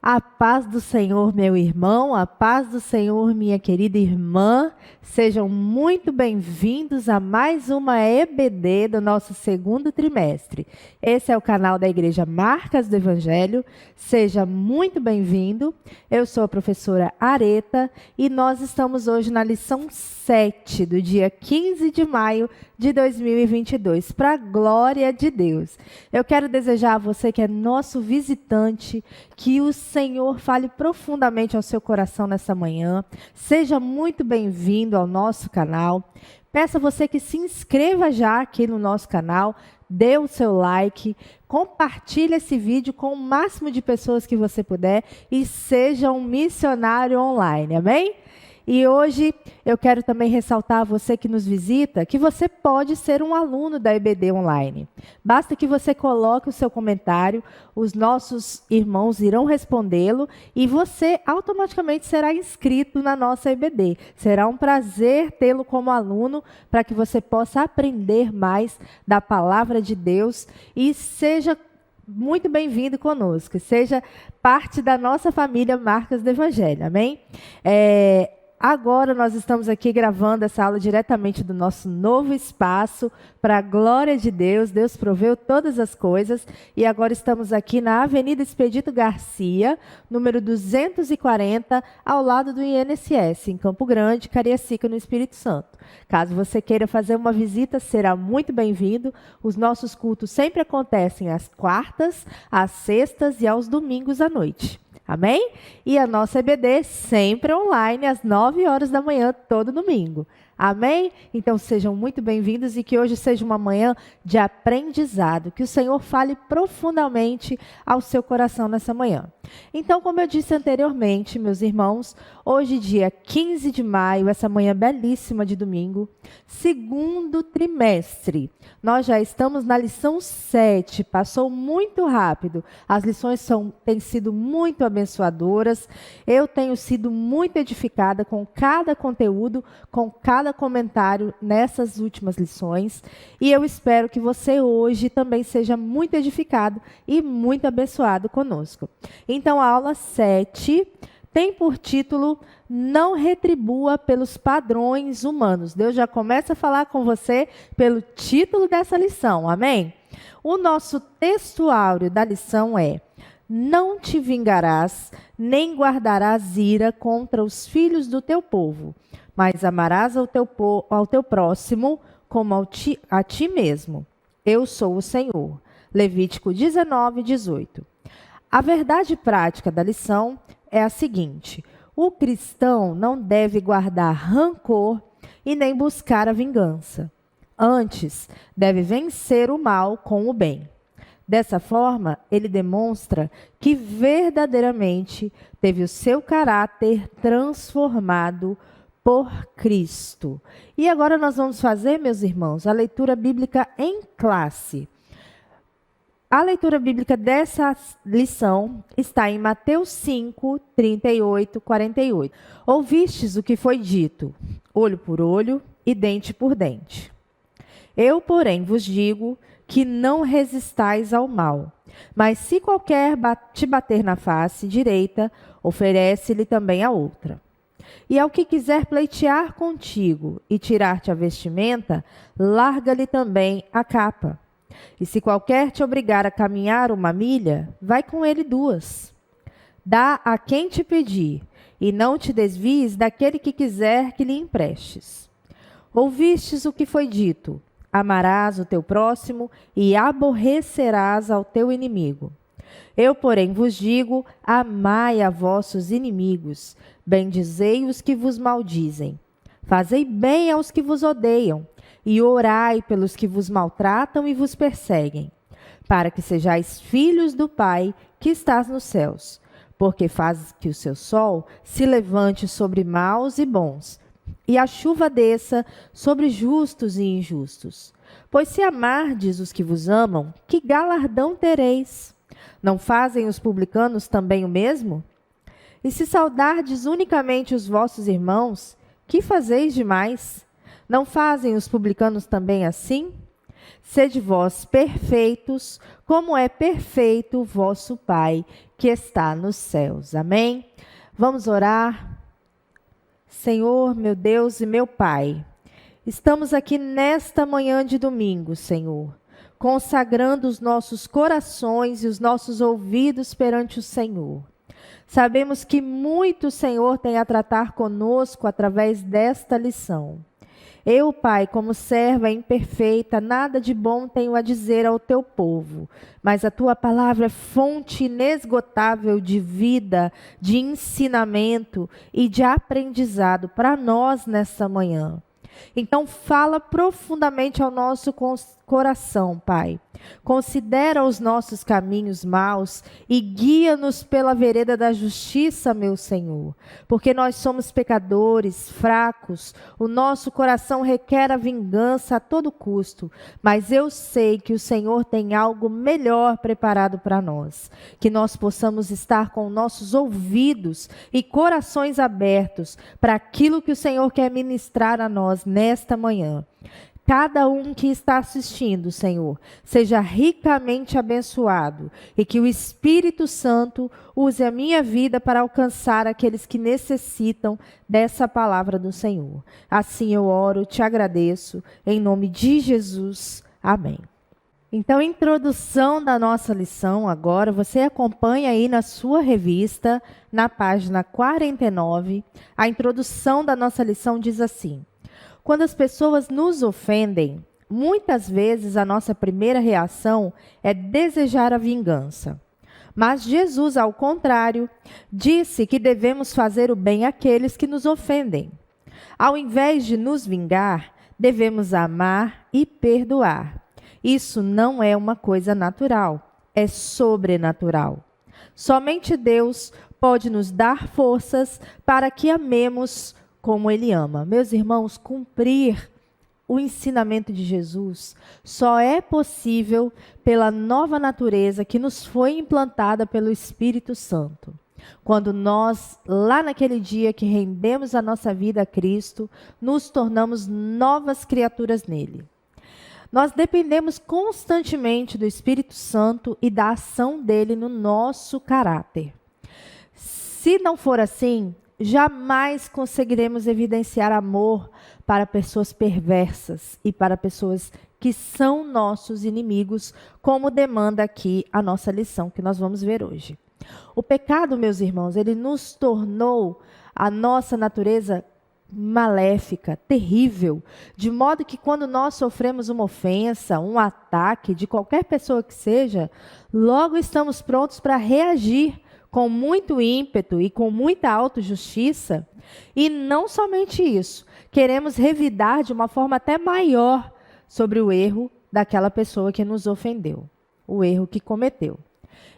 A paz do Senhor, meu irmão, a paz do Senhor, minha querida irmã, sejam muito bem-vindos a mais uma EBD do nosso segundo trimestre. Esse é o canal da Igreja Marcas do Evangelho, seja muito bem-vindo. Eu sou a professora Areta e nós estamos hoje na lição 7 do dia 15 de maio de 2022, para a glória de Deus. Eu quero desejar a você que é nosso visitante, que o Senhor fale profundamente ao seu coração nessa manhã. Seja muito bem-vindo ao nosso canal. Peço a você que se inscreva já aqui no nosso canal, dê o seu like, compartilhe esse vídeo com o máximo de pessoas que você puder e seja um missionário online, amém? E hoje eu quero também ressaltar a você que nos visita que você pode ser um aluno da EBD Online. Basta que você coloque o seu comentário, os nossos irmãos irão respondê-lo e você automaticamente será inscrito na nossa EBD. Será um prazer tê-lo como aluno para que você possa aprender mais da palavra de Deus e seja muito bem-vindo conosco. Seja parte da nossa família Marcas do Evangelho, amém? Agora nós estamos aqui gravando essa aula diretamente do nosso novo espaço, para a glória de Deus. Deus proveu todas as coisas e agora estamos aqui na Avenida Expedito Garcia, número 240, ao lado do INSS, em Campo Grande, Cariacica, no Espírito Santo. Caso você queira fazer uma visita, será muito bem-vindo. Os nossos cultos sempre acontecem às quartas, às sextas e aos domingos à noite. Amém? E a nossa EBD sempre online, às 9 horas da manhã, todo domingo. Amém? Então sejam muito bem-vindos e que hoje seja uma manhã de aprendizado. Que o Senhor fale profundamente ao seu coração nessa manhã. Então, como eu disse anteriormente, meus irmãos, hoje, dia 15 de maio, essa manhã belíssima de domingo, segundo trimestre. Nós já estamos na lição 7, passou muito rápido. As lições têm sido muito abençoadoras. Eu tenho sido muito edificada com cada conteúdo, com cada comentário nessas últimas lições. E eu espero que você hoje também seja muito edificado e muito abençoado conosco. Então, a aula 7 tem por título Não retribua pelos padrões humanos. Deus já começa a falar com você pelo título dessa lição, amém? O nosso textuário da lição é: Não te vingarás, nem guardarás ira contra os filhos do teu povo, mas amarás ao teu próximo como a ti mesmo. Eu sou o Senhor. Levítico 19, 18. A verdade prática da lição é a seguinte: o cristão não deve guardar rancor e nem buscar a vingança. Antes, deve vencer o mal com o bem. Dessa forma, ele demonstra que verdadeiramente teve o seu caráter transformado por Cristo. E agora nós vamos fazer, meus irmãos, a leitura bíblica em classe. A leitura bíblica dessa lição está em Mateus 5, 38, 48. Ouvistes o que foi dito, olho por olho e dente por dente. Eu, porém, vos digo que não resistais ao mal, mas se qualquer te bater na face direita, oferece-lhe também a outra. E ao que quiser pleitear contigo e tirar-te a vestimenta, larga-lhe também a capa. E se qualquer te obrigar a caminhar 1 milha, vai com ele 2. Dá a quem te pedir, e não te desvies daquele que quiser que lhe emprestes. Ouvistes o que foi dito: amarás o teu próximo e aborrecerás ao teu inimigo. Eu, porém, vos digo: amai a vossos inimigos, bendizei os que vos maldizem, fazei bem aos que vos odeiam, e orai pelos que vos maltratam e vos perseguem, para que sejais filhos do Pai que estás nos céus, porque faz que o seu sol se levante sobre maus e bons, e a chuva desça sobre justos e injustos. Pois se amardes os que vos amam, que galardão tereis? Não fazem os publicanos também o mesmo? E se saudardes unicamente os vossos irmãos, que fazeis demais? Não fazem os publicanos também assim? Sede vós perfeitos, como é perfeito o vosso Pai que está nos céus. Amém? Vamos orar. Senhor, meu Deus e meu Pai, estamos aqui nesta manhã de domingo, Senhor, consagrando os nossos corações e os nossos ouvidos perante o Senhor. Sabemos que muito o Senhor tem a tratar conosco através desta lição. Eu, Pai, como serva imperfeita, nada de bom tenho a dizer ao teu povo, mas a tua palavra é fonte inesgotável de vida, de ensinamento e de aprendizado para nós nessa manhã. Então, fala profundamente ao nosso coração, Pai. Considera os nossos caminhos maus e guia-nos pela vereda da justiça, meu Senhor. Porque nós somos pecadores, fracos, o nosso coração requer a vingança a todo custo. Mas eu sei que o Senhor tem algo melhor preparado para nós. Que nós possamos estar com nossos ouvidos e corações abertos para aquilo que o Senhor quer ministrar a nós nesta manhã. Cada um que está assistindo, Senhor, seja ricamente abençoado e que o Espírito Santo use a minha vida para alcançar aqueles que necessitam dessa palavra do Senhor. Assim eu oro, te agradeço, em nome de Jesus. Amém. Então, introdução da nossa lição agora, você acompanha aí na sua revista, na página 49, a introdução da nossa lição diz assim: quando as pessoas nos ofendem, muitas vezes a nossa primeira reação é desejar a vingança. Mas Jesus, ao contrário, disse que devemos fazer o bem àqueles que nos ofendem. Ao invés de nos vingar, devemos amar e perdoar. Isso não é uma coisa natural, é sobrenatural. Somente Deus pode nos dar forças para que amemos como Ele ama. Meus irmãos, cumprir o ensinamento de Jesus só é possível pela nova natureza que nos foi implantada pelo Espírito Santo. Quando nós, lá naquele dia que rendemos a nossa vida a Cristo, nos tornamos novas criaturas nele. Nós dependemos constantemente do Espírito Santo e da ação dele no nosso caráter. Se não for assim, jamais conseguiremos evidenciar amor para pessoas perversas e para pessoas que são nossos inimigos, como demanda aqui a nossa lição que nós vamos ver hoje. O pecado, meus irmãos, ele nos tornou a nossa natureza maléfica, terrível, de modo que quando nós sofremos uma ofensa, um ataque de qualquer pessoa que seja, logo estamos prontos para reagir com muito ímpeto e com muita autojustiça, e não somente isso, queremos revidar de uma forma até maior sobre o erro daquela pessoa que nos ofendeu, o erro que cometeu.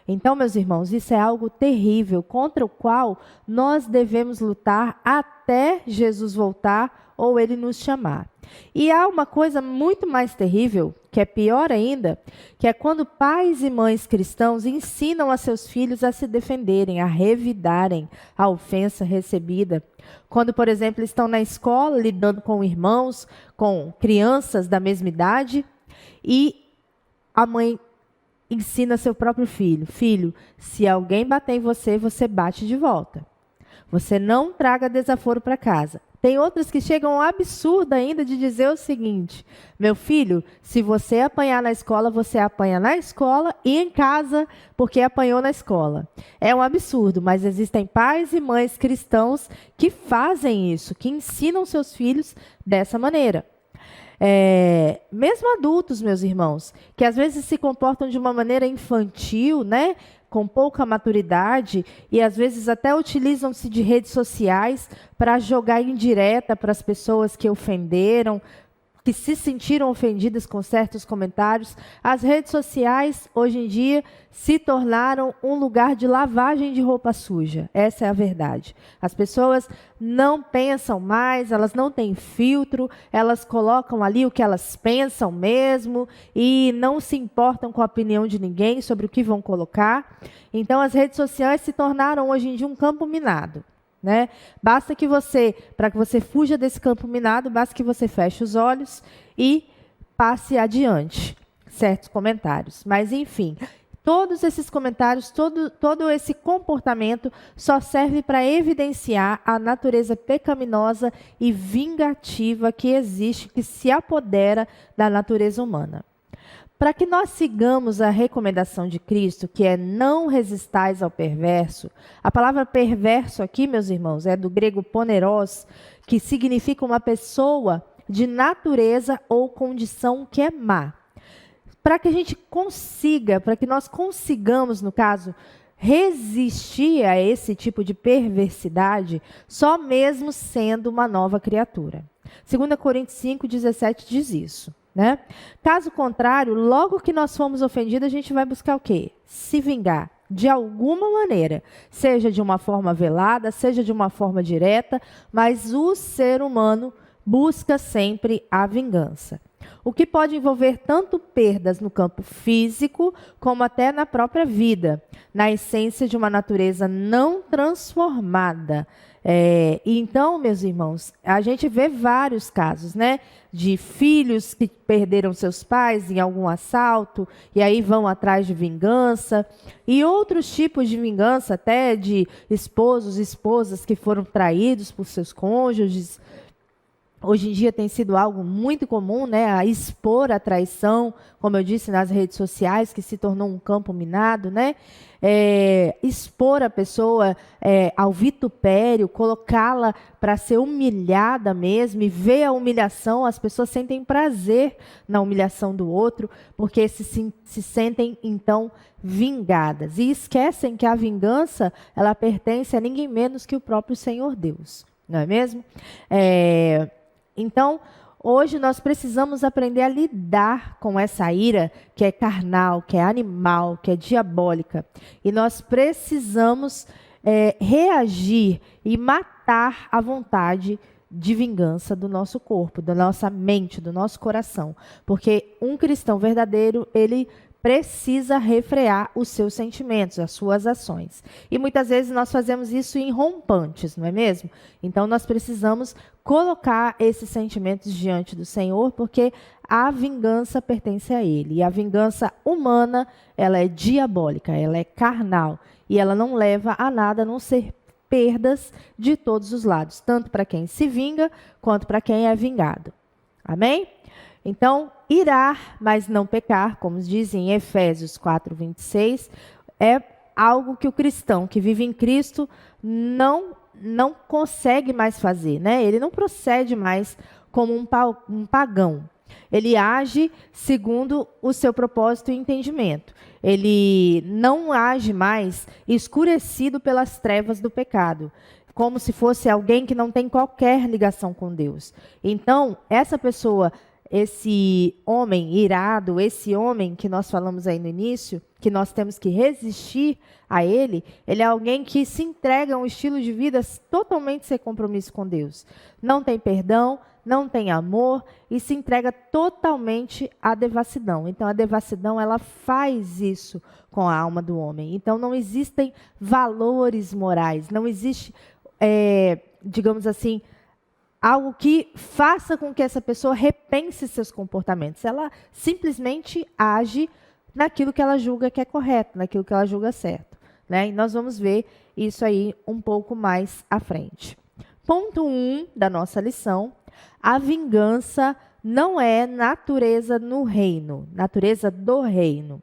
Então, meus irmãos, isso é algo terrível, contra o qual nós devemos lutar até Jesus voltar ou Ele nos chamar. E há uma coisa muito mais terrível, que é pior ainda, que é quando pais e mães cristãos ensinam a seus filhos a se defenderem, a revidarem a ofensa recebida. Quando, por exemplo, estão na escola lidando com irmãos, com crianças da mesma idade, e a mãe ensina seu próprio filho: filho, se alguém bater em você, você bate de volta. Você não traga desaforo para casa. Tem outras que chegam ao absurdo ainda de dizer o seguinte: meu filho, se você apanhar na escola, você apanha na escola e em casa, porque apanhou na escola. É um absurdo, mas existem pais e mães cristãos que fazem isso, que ensinam seus filhos dessa maneira. Mesmo adultos, meus irmãos, que às vezes se comportam de uma maneira infantil, né? Com pouca maturidade, e às vezes até utilizam-se de redes sociais para jogar indireta para as pessoas que ofenderam, que se sentiram ofendidas com certos comentários. As redes sociais, hoje em dia, se tornaram um lugar de lavagem de roupa suja. Essa é a verdade. As pessoas não pensam mais, elas não têm filtro, elas colocam ali o que elas pensam mesmo e não se importam com a opinião de ninguém sobre o que vão colocar. Então, as redes sociais se tornaram, hoje em dia, um campo minado. Né? Basta que você, para que você fuja desse campo minado, basta que você feche os olhos e passe adiante certos comentários. Mas, enfim, todos esses comentários, todo esse comportamento só serve para evidenciar a natureza pecaminosa e vingativa que existe, que se apodera da natureza humana. Para que nós sigamos a recomendação de Cristo, que é não resistais ao perverso, a palavra perverso aqui, meus irmãos, é do grego poneros, que significa uma pessoa de natureza ou condição que é má. Para que a gente consiga, para que nós consigamos, no caso, resistir a esse tipo de perversidade, só mesmo sendo uma nova criatura. 2 Coríntios 5:17 diz isso. Né? Caso contrário, logo que nós fomos ofendidos, a gente vai buscar o quê? Se vingar, de alguma maneira. Seja de uma forma velada, seja de uma forma direta, mas o ser humano busca sempre a vingança. O que pode envolver tanto perdas no campo físico, como até na própria vida, na essência de uma natureza não transformada. Então, meus irmãos, a gente vê vários casos, né? De filhos que perderam seus pais em algum assalto e aí vão atrás de vingança. E outros tipos de vingança, até de esposos e esposas que foram traídos por seus cônjuges. Hoje em dia tem sido algo muito comum, né, a expor a traição, como eu disse, nas redes sociais, que se tornou um campo minado, né? Expor a pessoa ao vitupério, colocá-la para ser humilhada mesmo, e ver a humilhação, as pessoas sentem prazer na humilhação do outro, porque se sentem, então, vingadas. E esquecem que a vingança, ela pertence a ninguém menos que o próprio Senhor Deus, não é mesmo? Então, hoje nós precisamos aprender a lidar com essa ira que é carnal, que é animal, que é diabólica. E nós precisamos reagir e matar a vontade de vingança do nosso corpo, da nossa mente, do nosso coração. Porque um cristão verdadeiro, ele precisa refrear os seus sentimentos, as suas ações. E muitas vezes nós fazemos isso em rompantes, não é mesmo? Então nós precisamos colocar esses sentimentos diante do Senhor, porque a vingança pertence a Ele. E a vingança humana, ela é diabólica, ela é carnal. E ela não leva a nada a não ser perdas de todos os lados, tanto para quem se vinga, quanto para quem é vingado. Amém? Então, irar, mas não pecar, como diz em Efésios 4:26, é algo que o cristão que vive em Cristo não consegue mais fazer, né? Ele não procede mais como um pagão. Ele age segundo o seu propósito e entendimento. Ele não age mais escurecido pelas trevas do pecado, como se fosse alguém que não tem qualquer ligação com Deus. Então, essa pessoa, esse homem irado, esse homem que nós falamos aí no início, que nós temos que resistir a ele é alguém que se entrega a um estilo de vida totalmente sem compromisso com Deus. Não tem perdão, não tem amor e se entrega totalmente à devassidão. Então, a devassidão, ela faz isso com a alma do homem. Então, não existem valores morais, não existe, digamos assim, algo que faça com que essa pessoa repense seus comportamentos. Ela simplesmente age naquilo que ela julga que é correto, naquilo que ela julga certo. Né? E nós vamos ver isso aí um pouco mais à frente. Ponto 1 da nossa lição: a vingança não é natureza no reino, natureza do reino.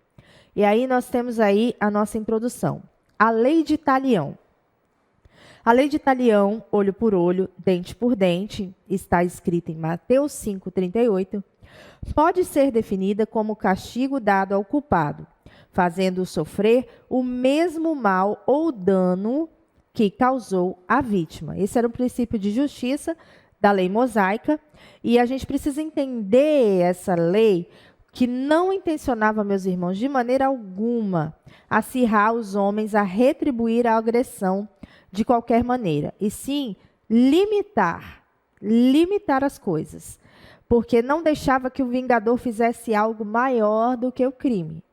E aí nós temos aí a nossa introdução. A lei de Talião. A lei de Talião, olho por olho, dente por dente, está escrita em Mateus 5:38, pode ser definida como castigo dado ao culpado, fazendo-o sofrer o mesmo mal ou dano que causou a vítima. Esse era o princípio de justiça da lei mosaica, e a gente precisa entender essa lei que não intencionava, meus irmãos, de maneira alguma, acirrar os homens a retribuir a agressão de qualquer maneira, e sim limitar as coisas, porque não deixava que o vingador fizesse algo maior do que o crime.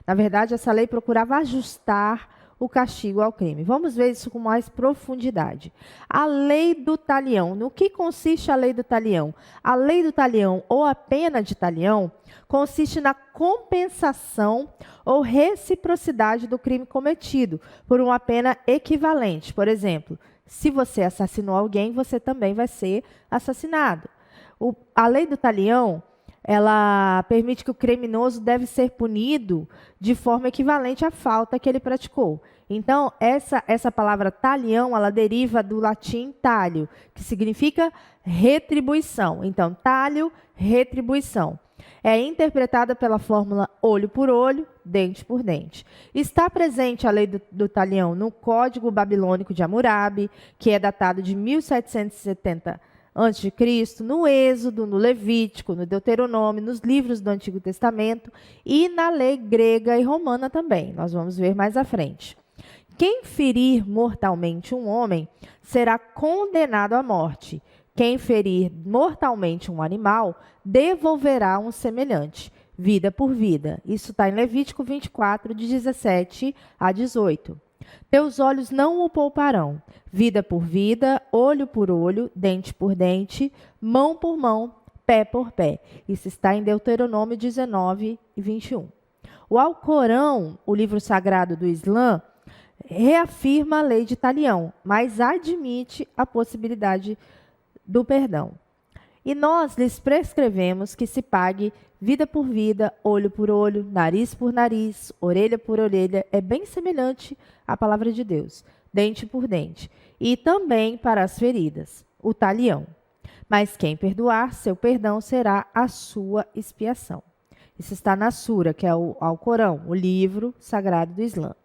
Na verdade, essa lei procurava ajustar o castigo ao crime. Vamos ver isso com mais profundidade. A lei do talião. No que consiste a lei do talião? A lei do talião, ou a pena de talião, consiste na compensação ou reciprocidade do crime cometido por uma pena equivalente. Por exemplo, se você assassinou alguém, você também vai ser assassinado. A lei do talião, ela permite que o criminoso deve ser punido de forma equivalente à falta que ele praticou. Então, essa palavra talião, ela deriva do latim talio, que significa retribuição. Então, talio, retribuição. É interpretada pela fórmula olho por olho, dente por dente. Está presente a lei do talião no Código Babilônico de Hammurabi, que é datado de 1770 a.C., no Êxodo, no Levítico, no Deuteronômio, nos livros do Antigo Testamento e na lei grega e romana também. Nós vamos ver mais à frente. Quem ferir mortalmente um homem será condenado à morte. Quem ferir mortalmente um animal devolverá um semelhante, vida por vida. Isso está em Levítico 24, de 17 a 18. Teus olhos não o pouparão, vida por vida, olho por olho, dente por dente, mão por mão, pé por pé. Isso está em Deuteronômio 19 e 21. O Alcorão, o livro sagrado do Islã, reafirma a lei de talião, mas admite a possibilidade do perdão. E nós lhes prescrevemos que se pague vida por vida, olho por olho, nariz por nariz, orelha por orelha, é bem semelhante à palavra de Deus, dente por dente, e também para as feridas, o talião. Mas quem perdoar, seu perdão será a sua expiação. Isso está na Sura, que é o Alcorão, o livro sagrado do Islã.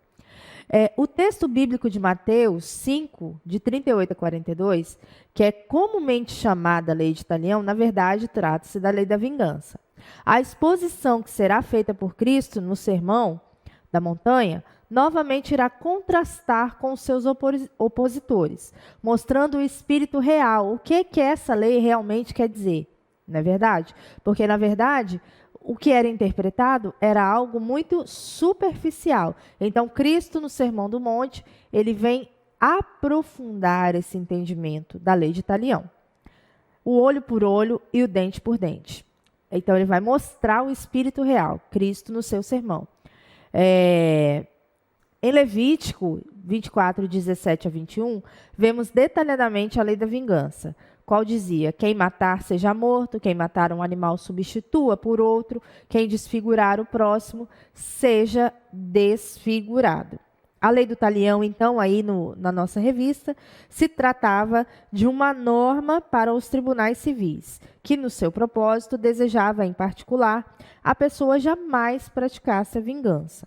O texto bíblico de Mateus 5, de 38 a 42, que é comumente chamada lei de talião, na verdade trata-se da lei da vingança. A exposição que será feita por Cristo no sermão da montanha, novamente irá contrastar com seus opositores, mostrando o espírito real, o que essa lei realmente quer dizer, não é verdade? Porque, na verdade, o que era interpretado era algo muito superficial. Então, Cristo, no Sermão do Monte, ele vem aprofundar esse entendimento da lei de talião. O olho por olho e o dente por dente. Então, ele vai mostrar o espírito real, Cristo no seu sermão. Em Levítico 24, 17 a 21, vemos detalhadamente a lei da vingança, qual dizia: quem matar seja morto, quem matar um animal substitua por outro, quem desfigurar o próximo seja desfigurado. A lei do talião, então, aí na nossa revista, se tratava de uma norma para os tribunais civis, que no seu propósito desejava, em particular, a pessoa jamais praticasse a vingança.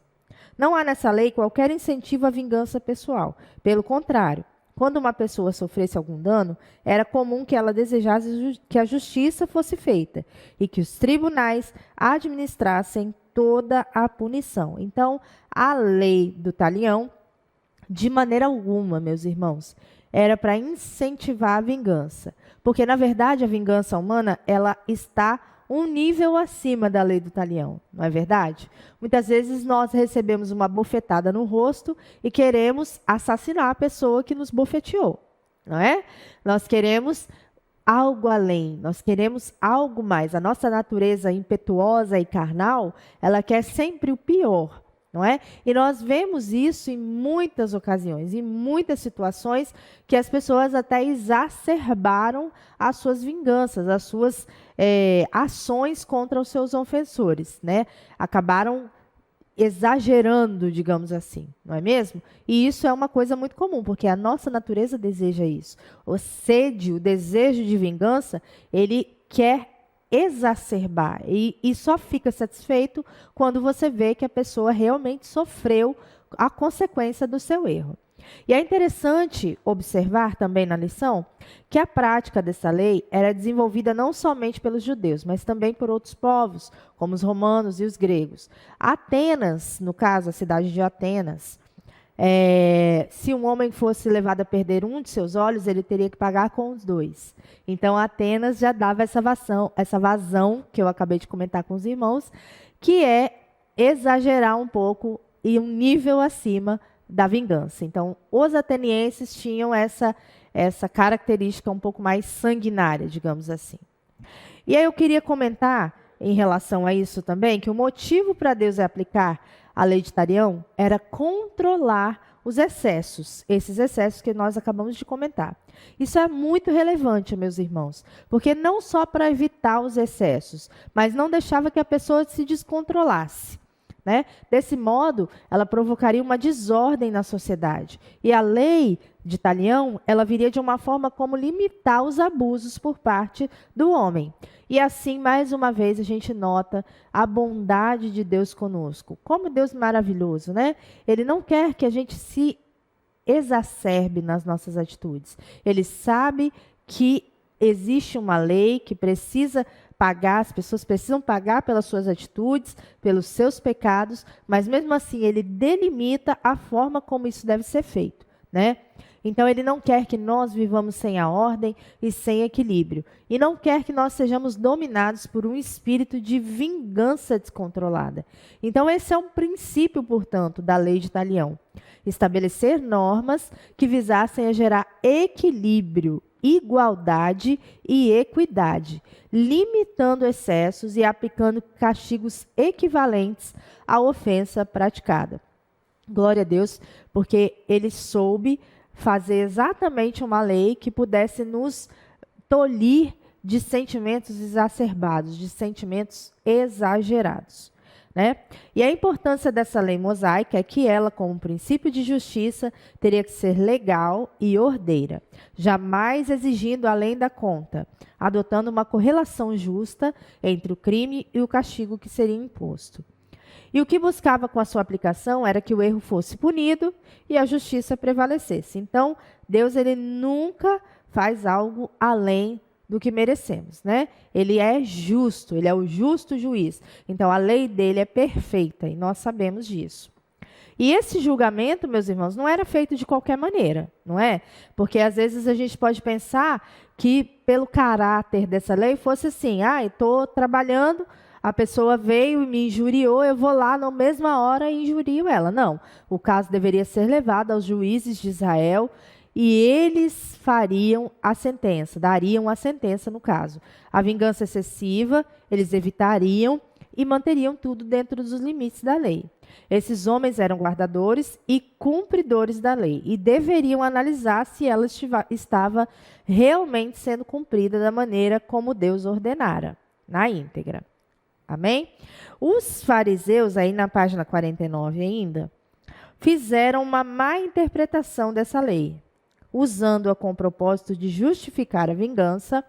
Não há nessa lei qualquer incentivo à vingança pessoal. Pelo contrário, quando uma pessoa sofresse algum dano, era comum que ela desejasse que a justiça fosse feita e que os tribunais administrassem toda a punição. Então, a lei do talião, de maneira alguma, meus irmãos, era para incentivar a vingança. Porque, na verdade, a vingança humana, ela está um nível acima da lei do talião, não é verdade? Muitas vezes nós recebemos uma bofetada no rosto e queremos assassinar a pessoa que nos bofeteou, não é? Nós queremos algo além, nós queremos algo mais. A nossa natureza impetuosa e carnal, ela quer sempre o pior, não é? E nós vemos isso em muitas ocasiões, em muitas situações, que as pessoas até exacerbaram as suas vinganças, as suas ações contra os seus ofensores, né? Acabaram exagerando, digamos assim, não é mesmo? E isso é uma coisa muito comum, porque a nossa natureza deseja isso. O sede, o desejo de vingança, ele quer exacerbar e só fica satisfeito quando você vê que a pessoa realmente sofreu a consequência do seu erro. E é interessante observar também na lição que a prática dessa lei era desenvolvida não somente pelos judeus, mas também por outros povos, como os romanos e os gregos. Atenas, no caso, a cidade de Atenas, se um homem fosse levado a perder um de seus olhos, ele teria que pagar com os dois. Então, Atenas já dava essa vazão que eu acabei de comentar com os irmãos, que é exagerar um pouco e um nível acima da vingança. Então, os atenienses tinham essa característica um pouco mais sanguinária, digamos assim. E aí eu queria comentar, em relação a isso também, que o motivo para Deus aplicar a lei de Talião era controlar os excessos, esses excessos que nós acabamos de comentar. Isso é muito relevante, meus irmãos, porque não só para evitar os excessos, mas não deixava que a pessoa se descontrolasse. Né? Desse modo, ela provocaria uma desordem na sociedade. E a lei de Talião, ela viria de uma forma como limitar os abusos por parte do homem. E assim, mais uma vez, a gente nota a bondade de Deus conosco. Como Deus maravilhoso, né? Ele não quer que a gente se exacerbe nas nossas atitudes. Ele sabe que existe uma lei que precisa pagar, as pessoas precisam pagar pelas suas atitudes, pelos seus pecados, mas mesmo assim ele delimita a forma como isso deve ser feito, né? Então ele não quer que nós vivamos sem a ordem e sem equilíbrio, e não quer que nós sejamos dominados por um espírito de vingança descontrolada. Então esse é um princípio, portanto, da lei de Talião: estabelecer normas que visassem a gerar equilíbrio, igualdade e equidade, limitando excessos e aplicando castigos equivalentes à ofensa praticada. Glória a Deus, porque ele soube fazer exatamente uma lei que pudesse nos tolir de sentimentos exacerbados, de sentimentos exagerados. Né? E a importância dessa lei mosaica é que ela, como princípio de justiça, teria que ser legal e ordeira, jamais exigindo além da conta, adotando uma correlação justa entre o crime e o castigo que seria imposto. E o que buscava com a sua aplicação era que o erro fosse punido e a justiça prevalecesse. Então, Deus ele nunca faz algo além do que merecemos, né? Ele é justo, ele é o justo juiz. Então, a lei dele é perfeita e nós sabemos disso. E esse julgamento, meus irmãos, não era feito de qualquer maneira, não é? Porque às vezes a gente pode pensar que pelo caráter dessa lei fosse assim: eu estou trabalhando, a pessoa veio e me injuriou, eu vou lá na mesma hora e injurio ela. Não, o caso deveria ser levado aos juízes de Israel e eles fariam a sentença, dariam a sentença no caso. A vingança excessiva, eles evitariam e manteriam tudo dentro dos limites da lei. Esses homens eram guardadores e cumpridores da lei e deveriam analisar se ela estava realmente sendo cumprida da maneira como Deus ordenara, na íntegra. Amém? Os fariseus, aí na página 49 ainda, fizeram uma má interpretação dessa lei, usando-a com o propósito de justificar a vingança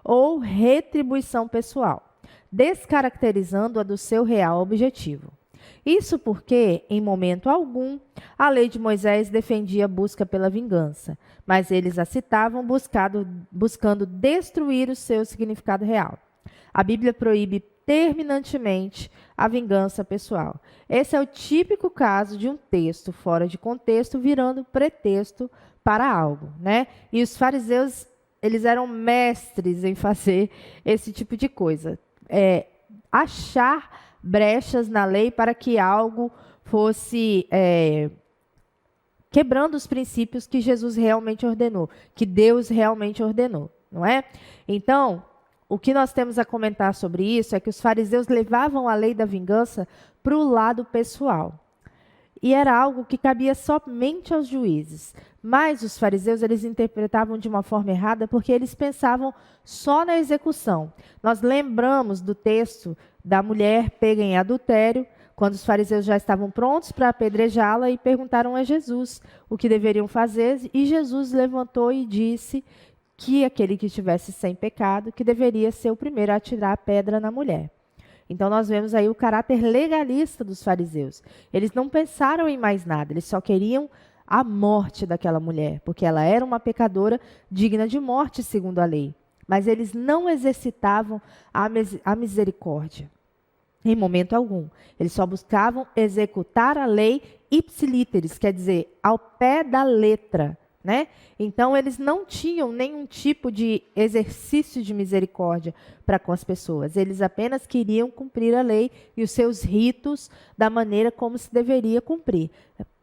ou retribuição pessoal, descaracterizando-a do seu real objetivo. Isso porque, em momento algum, a lei de Moisés defendia a busca pela vingança, mas eles a citavam buscando destruir o seu significado real. A Bíblia proíbe terminantemente a vingança pessoal. Esse é o típico caso de um texto fora de contexto virando pretexto para algo, né? E os fariseus, eles eram mestres em fazer esse tipo de coisa. Achar brechas na lei para que algo fosse quebrando os princípios que Jesus realmente ordenou, que Deus realmente ordenou, não é? Então, o que nós temos a comentar sobre isso é que os fariseus levavam a lei da vingança para o lado pessoal. E era algo que cabia somente aos juízes. Mas os fariseus, eles interpretavam de uma forma errada porque eles pensavam só na execução. Nós lembramos do texto da mulher pega em adultério, quando os fariseus já estavam prontos para apedrejá-la e perguntaram a Jesus o que deveriam fazer. E Jesus levantou e disse que aquele que estivesse sem pecado, que deveria ser o primeiro a atirar a pedra na mulher. Então, nós vemos aí o caráter legalista dos fariseus. Eles não pensaram em mais nada, eles só queriam a morte daquela mulher, porque ela era uma pecadora digna de morte, segundo a lei. Mas eles não exercitavam a misericórdia, em momento algum. Eles só buscavam executar a lei ipsilíteris, quer dizer, ao pé da letra, né? Então, eles não tinham nenhum tipo de exercício de misericórdia para com as pessoas. Eles apenas queriam cumprir a lei e os seus ritos da maneira como se deveria cumprir,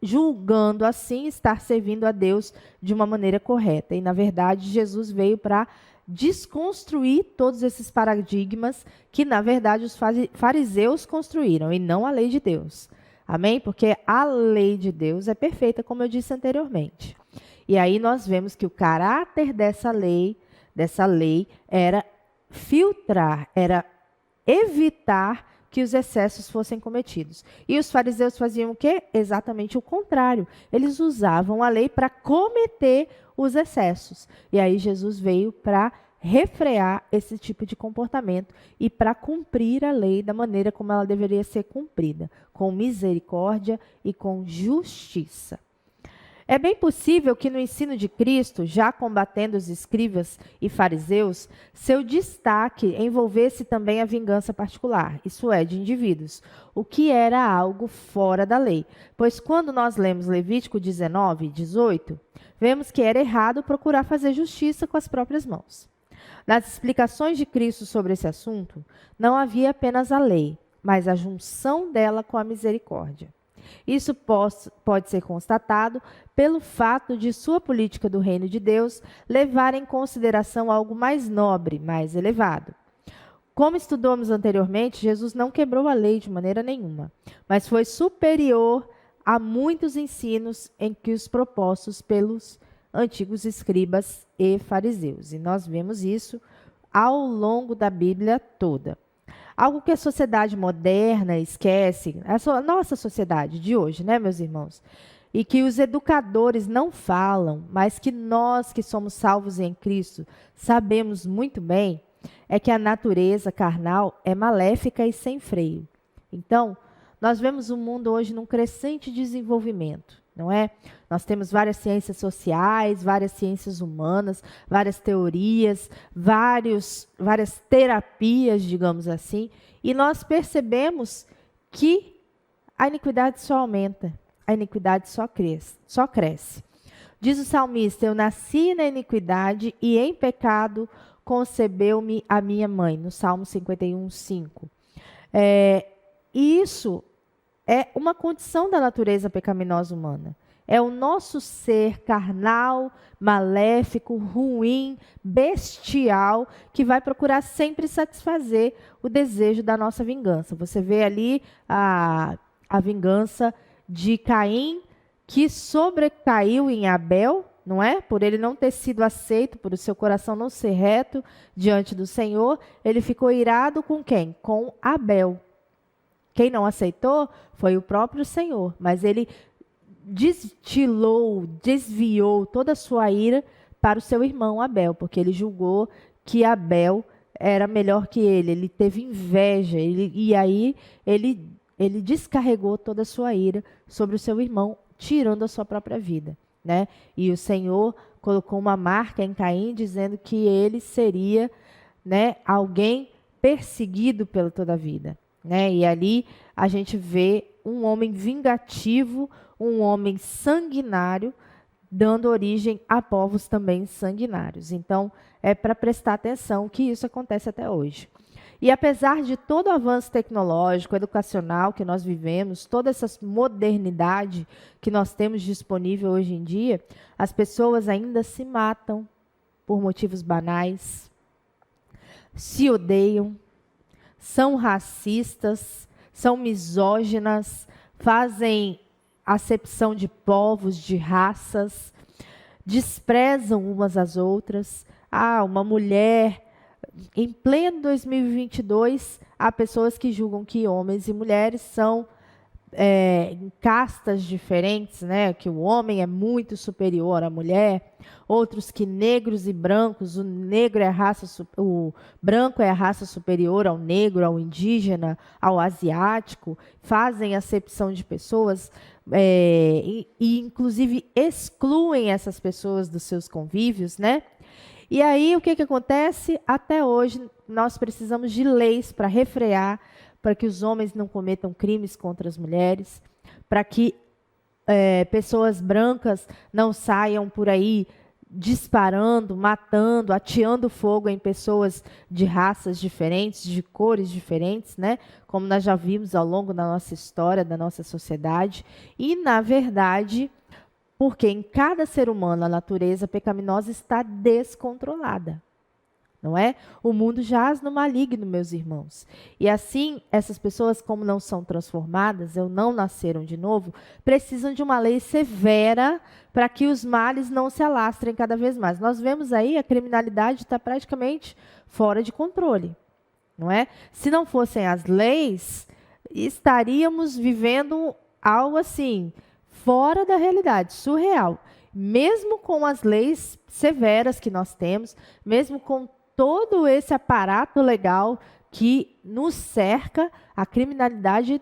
julgando assim estar servindo a Deus de uma maneira correta. E, na verdade, Jesus veio para desconstruir todos esses paradigmas que, na verdade, os fariseus construíram e não a lei de Deus. Amém? Porque a lei de Deus é perfeita, como eu disse anteriormente. E aí nós vemos que o caráter dessa lei era filtrar, era evitar que os excessos fossem cometidos. E os fariseus faziam o quê? Exatamente o contrário. Eles usavam a lei para cometer os excessos. E aí Jesus veio para refrear esse tipo de comportamento e para cumprir a lei da maneira como ela deveria ser cumprida, com misericórdia e com justiça. É bem possível que no ensino de Cristo, já combatendo os escribas e fariseus, seu destaque envolvesse também a vingança particular, isso é, de indivíduos, o que era algo fora da lei. Pois quando nós lemos Levítico 19, 18, vemos que era errado procurar fazer justiça com as próprias mãos. Nas explicações de Cristo sobre esse assunto, não havia apenas a lei, mas a junção dela com a misericórdia. Isso pode ser constatado pelo fato de sua política do reino de Deus levar em consideração algo mais nobre, mais elevado. Como estudamos anteriormente, Jesus não quebrou a lei de maneira nenhuma, mas foi superior a muitos ensinos em que os propostos pelos antigos escribas e fariseus. E nós vemos isso ao longo da Bíblia toda. Algo que a sociedade moderna esquece, a nossa sociedade de hoje, né, meus irmãos? E que os educadores não falam, mas que nós que somos salvos em Cristo sabemos muito bem, é que a natureza carnal é maléfica e sem freio. Então, nós vemos o mundo hoje num crescente desenvolvimento, não é? Nós temos várias ciências sociais, várias ciências humanas, várias teorias, várias terapias, digamos assim, e nós percebemos que a iniquidade só aumenta, a iniquidade só cresce. Diz o salmista: eu nasci na iniquidade e em pecado concebeu-me a minha mãe, no Salmo 51, 5. Isso é uma condição da natureza pecaminosa humana. É o nosso ser carnal, maléfico, ruim, bestial, que vai procurar sempre satisfazer o desejo da nossa vingança. Você vê ali a vingança de Caim, que sobrecaiu em Abel, não é? Por ele não ter sido aceito, por o seu coração não ser reto diante do Senhor, ele ficou irado com quem? Com Abel. Quem não aceitou foi o próprio Senhor, mas ele desviou toda a sua ira para o seu irmão Abel, porque ele julgou que Abel era melhor que ele teve inveja, e aí ele descarregou toda a sua ira sobre o seu irmão, tirando a sua própria vida, né? E o Senhor colocou uma marca em Caim, dizendo que ele seria, né, alguém perseguido pela toda a vida, né? E ali a gente vê um homem vingativo, um homem sanguinário, dando origem a povos também sanguinários. Então, é para prestar atenção que isso acontece até hoje. E apesar de todo o avanço tecnológico, educacional que nós vivemos, toda essa modernidade que nós temos disponível hoje em dia, as pessoas ainda se matam por motivos banais, se odeiam, são racistas, são misóginas, fazem acepção de povos, de raças, desprezam umas às outras. Uma mulher, em pleno 2022, há pessoas que julgam que homens e mulheres são em castas diferentes, né? Que o homem é muito superior à mulher, outros que negros e brancos, o branco é a raça superior ao negro, ao indígena, ao asiático, fazem acepção de pessoas e inclusive excluem essas pessoas dos seus convívios, né? E aí o que acontece? Até hoje nós precisamos de leis para refrear, para que os homens não cometam crimes contra as mulheres, para que pessoas brancas não saiam por aí disparando, matando, ateando fogo em pessoas de raças diferentes, de cores diferentes, né? Como nós já vimos ao longo da nossa história, da nossa sociedade. E, na verdade, porque em cada ser humano a natureza pecaminosa está descontrolada. Não é? O mundo jaz no maligno, meus irmãos. E assim, essas pessoas, como não são transformadas, ou não nasceram de novo, precisam de uma lei severa para que os males não se alastrem cada vez mais. Nós vemos aí a criminalidade está praticamente fora de controle. Não é? Se não fossem as leis, estaríamos vivendo algo assim, fora da realidade, surreal. Mesmo com as leis severas que nós temos, mesmo com todo esse aparato legal que nos cerca, a criminalidade,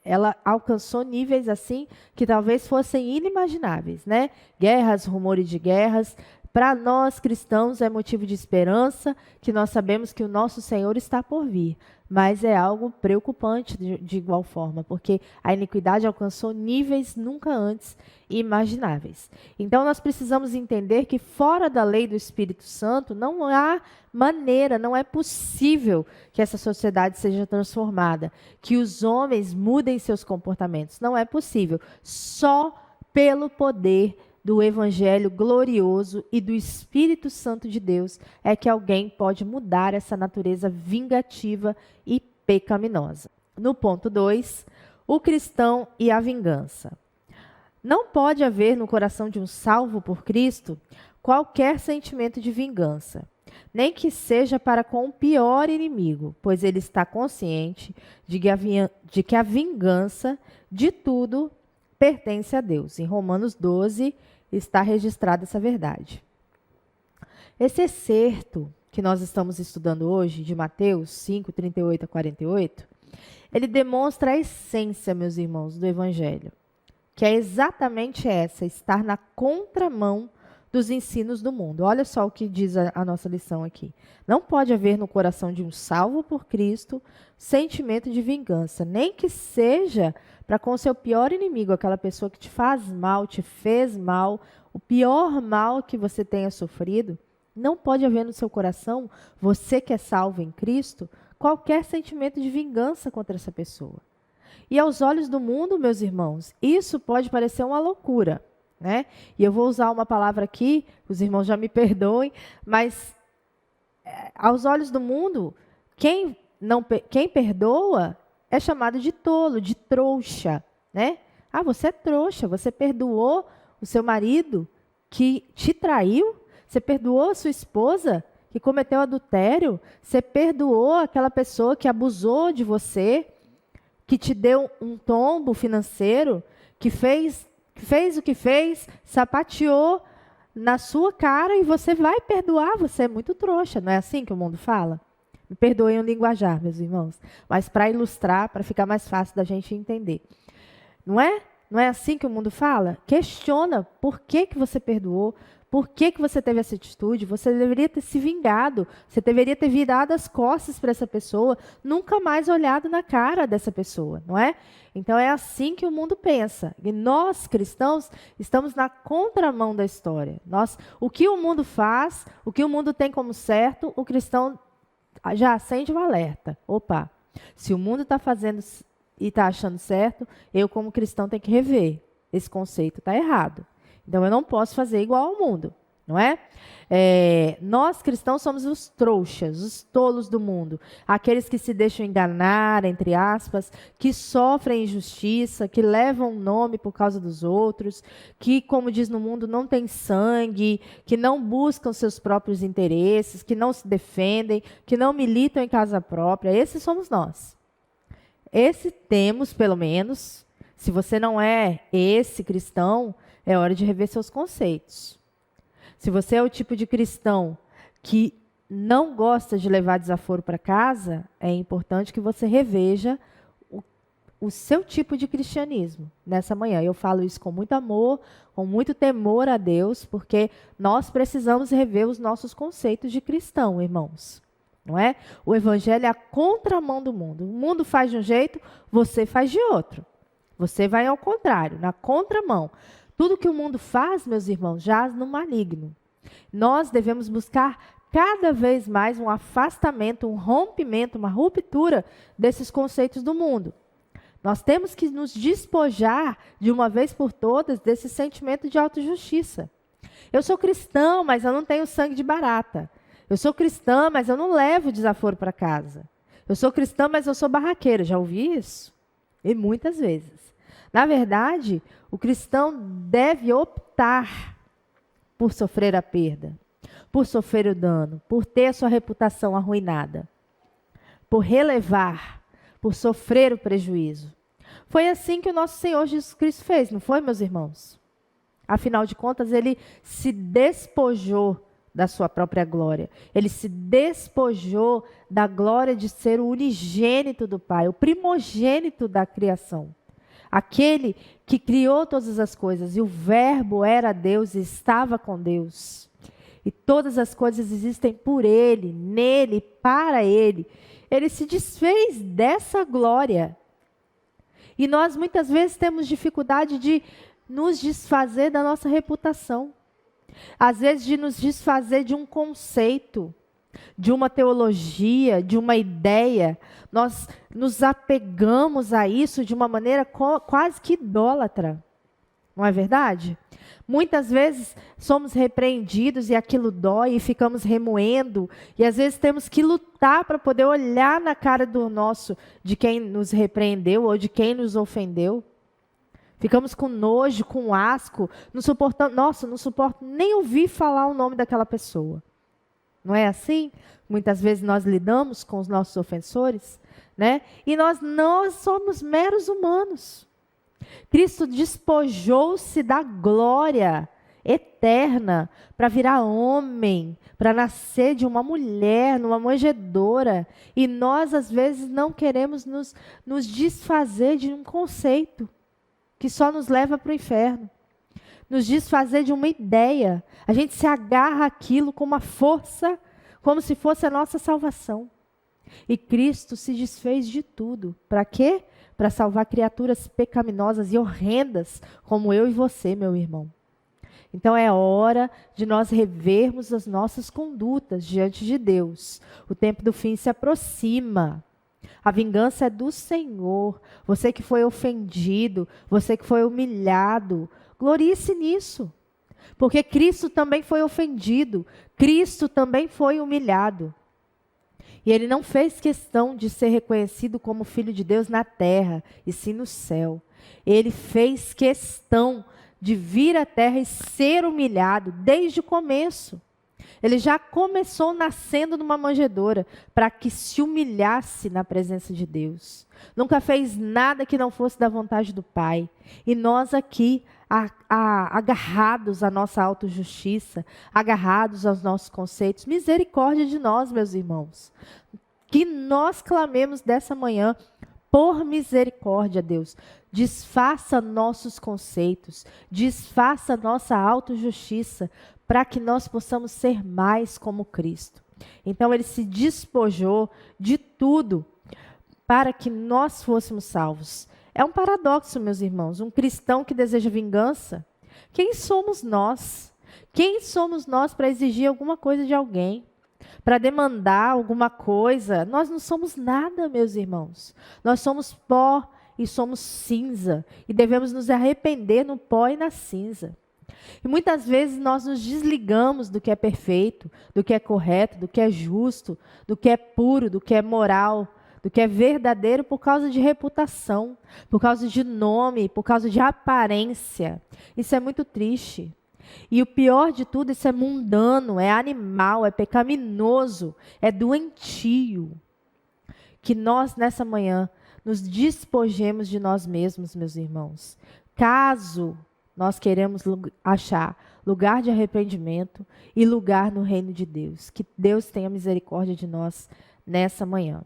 ela alcançou níveis assim que talvez fossem inimagináveis, né? Guerras, rumores de guerras. Para nós cristãos é motivo de esperança, que nós sabemos que o nosso Senhor está por vir. Mas é algo preocupante de igual forma, porque a iniquidade alcançou níveis nunca antes imagináveis. Então nós precisamos entender que fora da lei do Espírito Santo não há maneira, não é possível que essa sociedade seja transformada, que os homens mudem seus comportamentos. Não é possível. Só pelo poder do Evangelho glorioso e do Espírito Santo de Deus é que alguém pode mudar essa natureza vingativa e pecaminosa. No ponto 2, o cristão e a vingança. Não pode haver no coração de um salvo por Cristo qualquer sentimento de vingança, nem que seja para com o pior inimigo, pois ele está consciente de que a vingança de tudo pertence a Deus. Em Romanos 12 está registrada essa verdade. Esse excerto que nós estamos estudando hoje, de Mateus 5, 38 a 48, ele demonstra a essência, meus irmãos, do Evangelho, que é exatamente essa, estar na contramão dos ensinos do mundo. Olha só o que diz a nossa lição aqui. Não pode haver no coração de um salvo por Cristo sentimento de vingança, nem que seja para com o seu pior inimigo, aquela pessoa que te faz mal, te fez mal, o pior mal que você tenha sofrido. Não pode haver no seu coração, você que é salvo em Cristo, qualquer sentimento de vingança contra essa pessoa. E aos olhos do mundo, meus irmãos, isso pode parecer uma loucura, né? E eu vou usar uma palavra aqui, os irmãos já me perdoem, mas aos olhos do mundo, quem perdoa é chamado de tolo, de trouxa, né? Ah, você é trouxa, você perdoou o seu marido que te traiu, você perdoou a sua esposa que cometeu adultério, você perdoou aquela pessoa que abusou de você, que te deu um tombo financeiro, que fez o que fez, sapateou na sua cara e você vai perdoar, você é muito trouxa, não é assim que o mundo fala? Me perdoem o linguajar, meus irmãos, mas para ilustrar, para ficar mais fácil da gente entender. Não é? Não é assim que o mundo fala? Questiona por que você perdoou, por que você teve essa atitude, você deveria ter se vingado, você deveria ter virado as costas para essa pessoa, nunca mais olhado na cara dessa pessoa, não é? Então é assim que o mundo pensa. E nós, cristãos, estamos na contramão da história. O que o mundo faz, o que o mundo tem como certo, o cristão já acende o alerta. Opa, se o mundo está fazendo e está achando certo, eu como cristão tenho que rever. Esse conceito está errado. Então eu não posso fazer igual ao mundo, não é? Nós cristãos somos os trouxas, os tolos do mundo, aqueles que se deixam enganar, entre aspas, que sofrem injustiça, que levam nome por causa dos outros, que, como diz no mundo, não tem sangue, que não buscam seus próprios interesses, que não se defendem, que não militam em casa própria. Esses somos nós. Esse temos, pelo menos, se você não é esse cristão, é hora de rever seus conceitos. Se você é o tipo de cristão que não gosta de levar desaforo para casa, é importante que você reveja o seu tipo de cristianismo nessa manhã. Eu falo isso com muito amor, com muito temor a Deus, porque nós precisamos rever os nossos conceitos de cristão, irmãos. Não é? O evangelho é a contramão do mundo. O mundo faz de um jeito, você faz de outro. Você vai ao contrário, na contramão. Tudo que o mundo faz, meus irmãos, jaz no maligno. Nós devemos buscar cada vez mais um afastamento, um rompimento, uma ruptura desses conceitos do mundo. Nós temos que nos despojar, de uma vez por todas, desse sentimento de autojustiça. Eu sou cristão, mas eu não tenho sangue de barata. Eu sou cristã, mas eu não levo desaforo para casa. Eu sou cristã, mas eu sou barraqueira. Já ouvi isso? E muitas vezes. Na verdade, o cristão deve optar por sofrer a perda, por sofrer o dano, por ter a sua reputação arruinada, por relevar, por sofrer o prejuízo. Foi assim que o nosso Senhor Jesus Cristo fez, não foi, meus irmãos? Afinal de contas, ele se despojou da sua própria glória. Ele se despojou da glória de ser o unigênito do Pai, o primogênito da criação. Aquele que criou todas as coisas, e o Verbo era Deus e estava com Deus. E todas as coisas existem por Ele, nele, para Ele. Ele se desfez dessa glória. E nós muitas vezes temos dificuldade de nos desfazer da nossa reputação. Às vezes de nos desfazer de um conceito, de uma teologia, de uma ideia. Nós nos apegamos a isso de uma maneira quase que idólatra. Não é verdade? Muitas vezes somos repreendidos e aquilo dói e ficamos remoendo. E às vezes temos que lutar para poder olhar na cara de quem nos repreendeu ou de quem nos ofendeu. Ficamos com nojo, com asco, não suportando. Nossa, não suporto nem ouvir falar o nome daquela pessoa. Não é assim? Muitas vezes nós lidamos com os nossos ofensores, né? E nós somos meros humanos. Cristo despojou-se da glória eterna para virar homem, para nascer de uma mulher, numa manjedoura. E nós, às vezes, não queremos nos desfazer de um conceito que só nos leva para o inferno. Nos desfazer de uma ideia. A gente se agarra àquilo com uma força, como se fosse a nossa salvação. E Cristo se desfez de tudo. Para quê? Para salvar criaturas pecaminosas e horrendas, como eu e você, meu irmão. Então é hora de nós revermos as nossas condutas diante de Deus. O tempo do fim se aproxima. A vingança é do Senhor. Você que foi ofendido, você que foi humilhado, glorie-se nisso. Porque Cristo também foi ofendido, Cristo também foi humilhado. E ele não fez questão de ser reconhecido como Filho de Deus na terra, e sim no céu. Ele fez questão de vir à terra e ser humilhado desde o começo. Ele já começou nascendo numa manjedoura para que se humilhasse na presença de Deus. Nunca fez nada que não fosse da vontade do Pai. E nós aqui, agarrados à nossa autojustiça, agarrados aos nossos conceitos, misericórdia de nós, meus irmãos. Que nós clamemos dessa manhã, por misericórdia, Deus. Desfaça nossos conceitos, desfaça nossa autojustiça, para que nós possamos ser mais como Cristo. Então ele se despojou de tudo para que nós fôssemos salvos. É um paradoxo, meus irmãos, um cristão que deseja vingança. Quem somos nós? Quem somos nós para exigir alguma coisa de alguém? Para demandar alguma coisa? Nós não somos nada, meus irmãos. Nós somos pó e somos cinza. E devemos nos arrepender no pó e na cinza. E muitas vezes nós nos desligamos do que é perfeito, do que é correto, do que é justo, do que é puro, do que é moral, do que é verdadeiro por causa de reputação, por causa de nome, por causa de aparência. Isso é muito triste. E o pior de tudo, isso é mundano, é animal, é pecaminoso, é doentio. Que nós, nessa manhã, nos despojemos de nós mesmos, meus irmãos. Caso nós queremos achar lugar de arrependimento e lugar no reino de Deus. Que Deus tenha misericórdia de nós nessa manhã.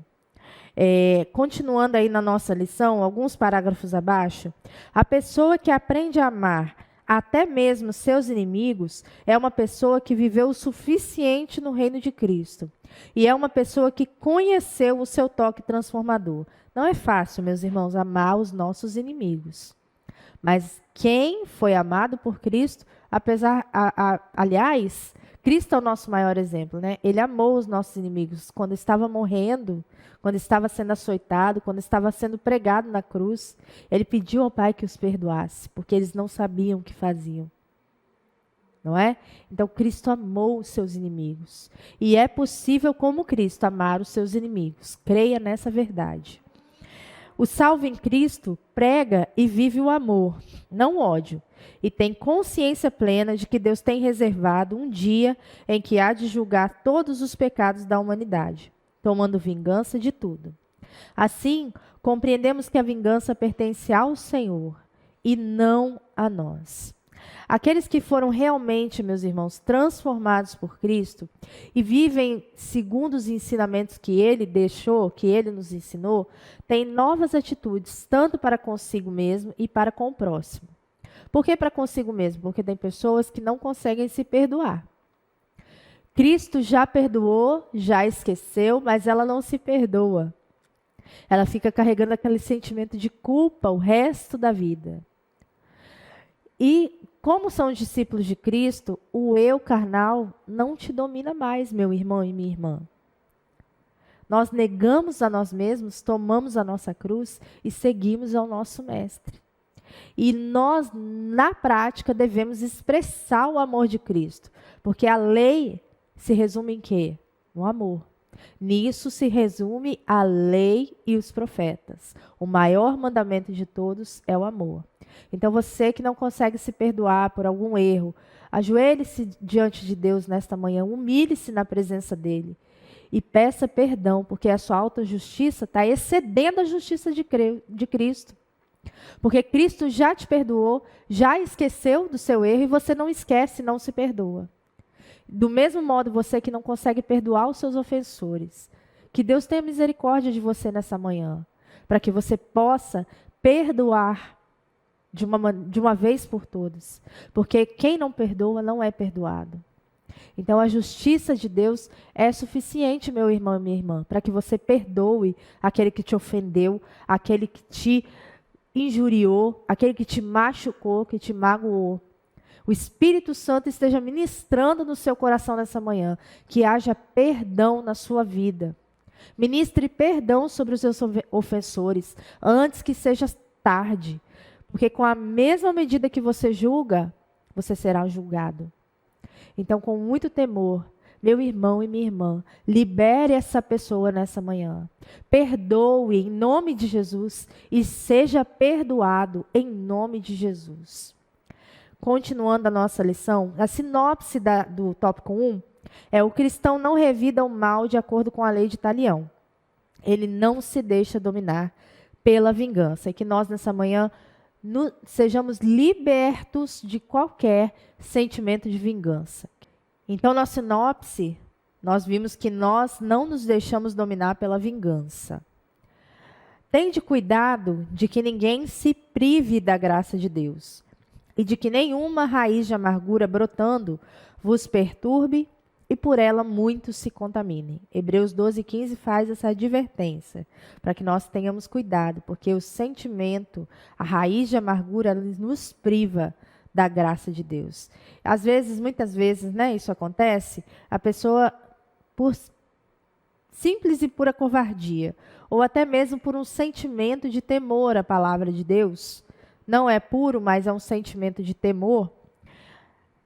Continuando aí na nossa lição, alguns parágrafos abaixo. A pessoa que aprende a amar até mesmo seus inimigos, é uma pessoa que viveu o suficiente no reino de Cristo. E é uma pessoa que conheceu o seu toque transformador. Não é fácil, meus irmãos, amar os nossos inimigos. Mas quem foi amado por Cristo, aliás, Cristo é o nosso maior exemplo, né? Ele amou os nossos inimigos quando estava morrendo, quando estava sendo açoitado, quando estava sendo pregado na cruz. Ele pediu ao Pai que os perdoasse, porque eles não sabiam o que faziam. Não é? Então, Cristo amou os seus inimigos. E é possível, como Cristo, amar os seus inimigos. Creia nessa verdade. O salvo em Cristo prega e vive o amor, não o ódio, e tem consciência plena de que Deus tem reservado um dia em que há de julgar todos os pecados da humanidade, tomando vingança de tudo. Assim, compreendemos que a vingança pertence ao Senhor e não a nós. Aqueles que foram realmente, meus irmãos, transformados por Cristo e vivem segundo os ensinamentos que Ele deixou, que Ele nos ensinou, têm novas atitudes, tanto para consigo mesmo e para com o próximo. Por que para consigo mesmo? Porque tem pessoas que não conseguem se perdoar. Cristo já perdoou, já esqueceu, mas ela não se perdoa. Ela fica carregando aquele sentimento de culpa o resto da vida. E como são discípulos de Cristo, o eu carnal não te domina mais, meu irmão e minha irmã. Nós negamos a nós mesmos, tomamos a nossa cruz e seguimos ao nosso Mestre. E nós, na prática, devemos expressar o amor de Cristo, porque a lei se resume em quê? No amor. Nisso se resume a lei e os profetas. O maior mandamento de todos é o amor. Então você que não consegue se perdoar por algum erro, ajoelhe-se diante de Deus nesta manhã, humilhe-se na presença dEle e peça perdão, porque a sua autojustiça está excedendo a justiça de Cristo. Porque Cristo já te perdoou, já esqueceu do seu erro e você não esquece, não se perdoa. Do mesmo modo, você que não consegue perdoar os seus ofensores, que Deus tenha misericórdia de você nessa manhã, para que você possa perdoar de uma vez por todas. Porque quem não perdoa não é perdoado. Então, a justiça de Deus é suficiente, meu irmão e minha irmã, para que você perdoe aquele que te ofendeu, aquele que te injuriou, aquele que te machucou, que te magoou. O Espírito Santo esteja ministrando no seu coração nessa manhã, que haja perdão na sua vida. Ministre perdão sobre os seus ofensores, antes que seja tarde. Porque com a mesma medida que você julga, você será julgado. Então, com muito temor, meu irmão e minha irmã, libere essa pessoa nessa manhã. Perdoe em nome de Jesus e seja perdoado em nome de Jesus. Continuando a nossa lição, a sinopse do tópico 1 é: o cristão não revida o mal de acordo com a lei de Talião. Ele não se deixa dominar pela vingança. E que nós, nessa manhã, sejamos libertos de qualquer sentimento de vingança. Então, na sinopse, nós vimos que nós não nos deixamos dominar pela vingança. Tende cuidado de que ninguém se prive da graça de Deus, e de que nenhuma raiz de amargura brotando vos perturbe e por ela muitos se contaminem. Hebreus 12:15 faz essa advertência, para que nós tenhamos cuidado, porque o sentimento, a raiz de amargura, ela nos priva da graça de Deus. Às vezes, muitas vezes, né, isso acontece, a pessoa, por simples e pura covardia, ou até mesmo por um sentimento de temor à palavra de Deus, não é puro, mas é um sentimento de temor,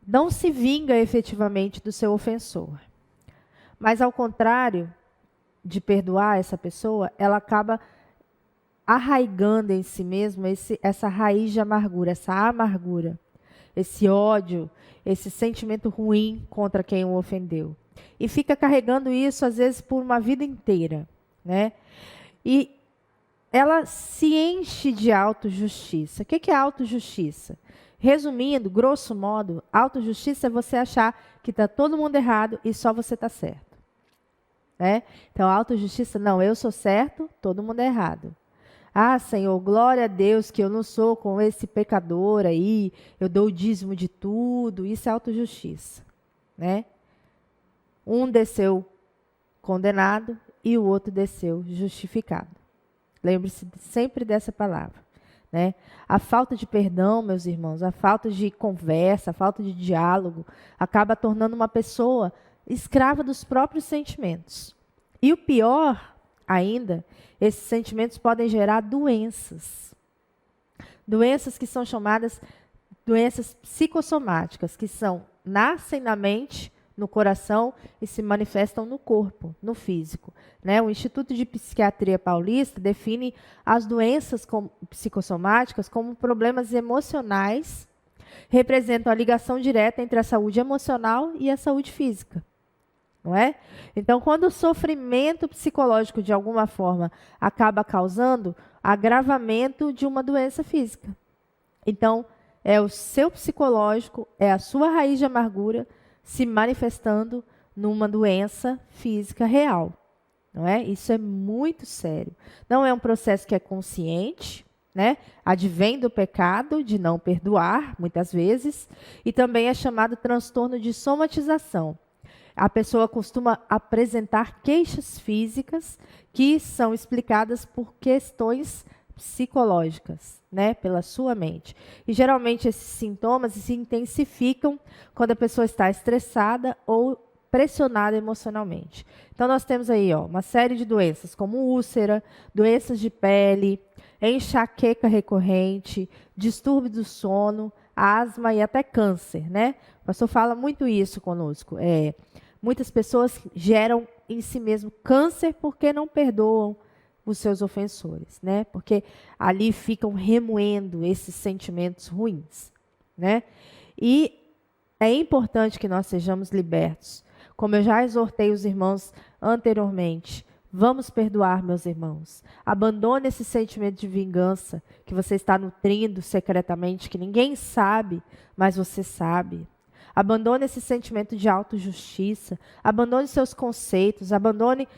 não se vinga efetivamente do seu ofensor. Mas, ao contrário de perdoar essa pessoa, ela acaba arraigando em si mesma essa raiz de amargura, essa amargura, esse ódio, esse sentimento ruim contra quem o ofendeu. E fica carregando isso, às vezes, por uma vida inteira, né? E ela se enche de autojustiça. O que é autojustiça? Resumindo, grosso modo, autojustiça é você achar que está todo mundo errado e só você está certo. Né? Então, autojustiça, não, eu sou certo, todo mundo é errado. Ah, Senhor, glória a Deus que eu não sou com esse pecador aí, eu dou o dízimo de tudo. Isso é autojustiça, né? Um desceu condenado e o outro desceu justificado. Lembre-se sempre dessa palavra, né? A falta de perdão, meus irmãos, a falta de conversa, a falta de diálogo, acaba tornando uma pessoa escrava dos próprios sentimentos. E o pior ainda, esses sentimentos podem gerar doenças. Doenças que são chamadas doenças psicossomáticas, que nascem na mente, no coração e se manifestam no corpo, no físico, né? O Instituto de Psiquiatria Paulista define as doenças psicossomáticas como problemas emocionais, representam a ligação direta entre a saúde emocional e a saúde física, não é? Então, quando o sofrimento psicológico, de alguma forma, acaba causando agravamento de uma doença física. Então, é o seu psicológico, é a sua raiz de amargura se manifestando numa doença física real, não é? Isso é muito sério. Não é um processo que é consciente, né? Advém do pecado de não perdoar, muitas vezes, e também é chamado transtorno de somatização. A pessoa costuma apresentar queixas físicas que são explicadas por questões psicológicas, né, pela sua mente. E geralmente esses sintomas se intensificam quando a pessoa está estressada ou pressionada emocionalmente. Então nós temos aí, uma série de doenças como úlcera, doenças de pele, enxaqueca recorrente, distúrbio do sono, asma e até câncer, né? O pastor fala muito isso conosco. Muitas pessoas geram em si mesmo câncer porque não perdoam os seus ofensores, né? Porque ali ficam remoendo esses sentimentos ruins, né? E é importante que nós sejamos libertos. Como eu já exortei os irmãos anteriormente, vamos perdoar, meus irmãos. Abandone esse sentimento de vingança que você está nutrindo secretamente, que ninguém sabe, mas você sabe. Abandone esse sentimento de autojustiça, abandone seus conceitos, abandone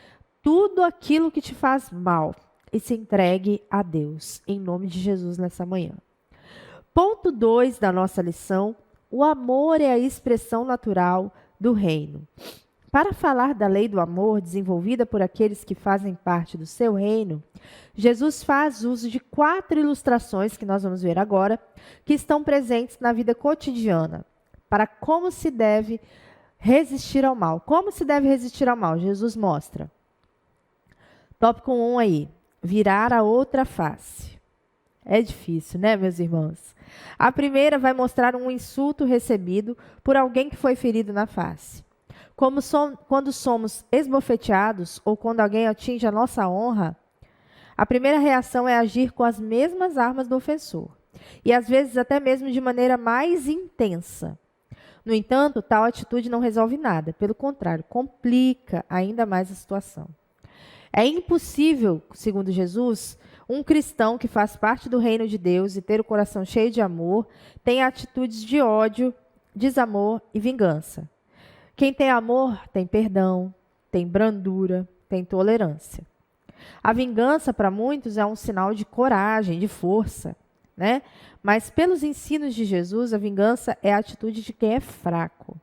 tudo aquilo que te faz mal e se entregue a Deus, em nome de Jesus, nessa manhã. Ponto 2 da nossa lição: o amor é a expressão natural do reino. Para falar da lei do amor desenvolvida por aqueles que fazem parte do seu reino, Jesus faz uso de 4 ilustrações, que nós vamos ver agora, que estão presentes na vida cotidiana, para como se deve resistir ao mal. Como se deve resistir ao mal? Jesus mostra. Tópico 1 aí, virar a outra face. É difícil, né, meus irmãos? A primeira vai mostrar um insulto recebido por alguém que foi ferido na face. Quando somos esbofeteados ou quando alguém atinge a nossa honra, a primeira reação é agir com as mesmas armas do ofensor. E às vezes até mesmo de maneira mais intensa. No entanto, tal atitude não resolve nada. Pelo contrário, complica ainda mais a situação. É impossível, segundo Jesus, um cristão que faz parte do reino de Deus e ter o coração cheio de amor, tenha atitudes de ódio, desamor e vingança. Quem tem amor tem perdão, tem brandura, tem tolerância. A vingança, para muitos, é um sinal de coragem, de força, né? Mas pelos ensinos de Jesus, a vingança é a atitude de quem é fraco.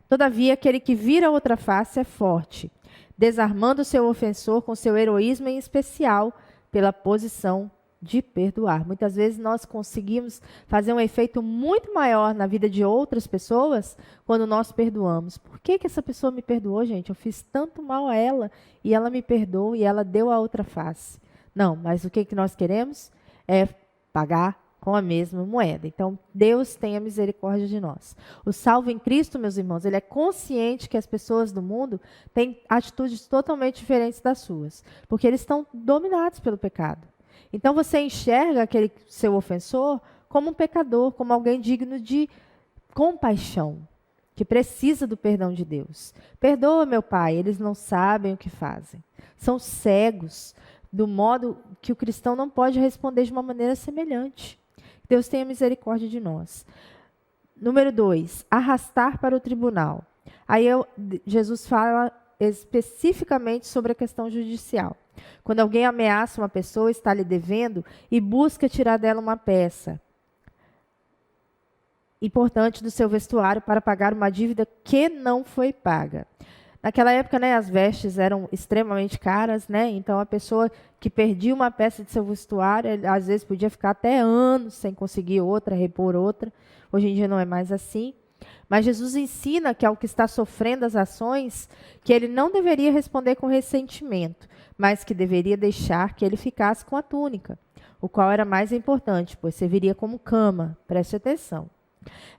Todavia, aquele que vira outra face é forte, desarmando seu ofensor com seu heroísmo, em especial pela posição de perdoar. Muitas vezes nós conseguimos fazer um efeito muito maior na vida de outras pessoas quando nós perdoamos. Por que essa pessoa me perdoou, gente? Eu fiz tanto mal a ela e ela me perdoou e ela deu a outra face. Não, mas o que nós queremos é pagar com a mesma moeda. Então, Deus tenha misericórdia de nós. O salvo em Cristo, meus irmãos, ele é consciente que as pessoas do mundo têm atitudes totalmente diferentes das suas, porque eles estão dominados pelo pecado. Então, você enxerga aquele seu ofensor como um pecador, como alguém digno de compaixão, que precisa do perdão de Deus. Perdoa, meu Pai, eles não sabem o que fazem. São cegos, do modo que o cristão não pode responder de uma maneira semelhante. Deus tenha misericórdia de nós. Número 2, arrastar para o tribunal. Aí Jesus fala especificamente sobre a questão judicial. Quando alguém ameaça uma pessoa, está lhe devendo e busca tirar dela uma peça importante do seu vestuário para pagar uma dívida que não foi paga. Naquela época, né, as vestes eram extremamente caras, né? Então a pessoa que perdia uma peça de seu vestuário, às vezes podia ficar até anos sem conseguir outra, repor outra. Hoje em dia não é mais assim. Mas Jesus ensina que ao que está sofrendo as ações, que ele não deveria responder com ressentimento, mas que deveria deixar que ele ficasse com a túnica, o qual era mais importante, pois serviria como cama. Preste atenção.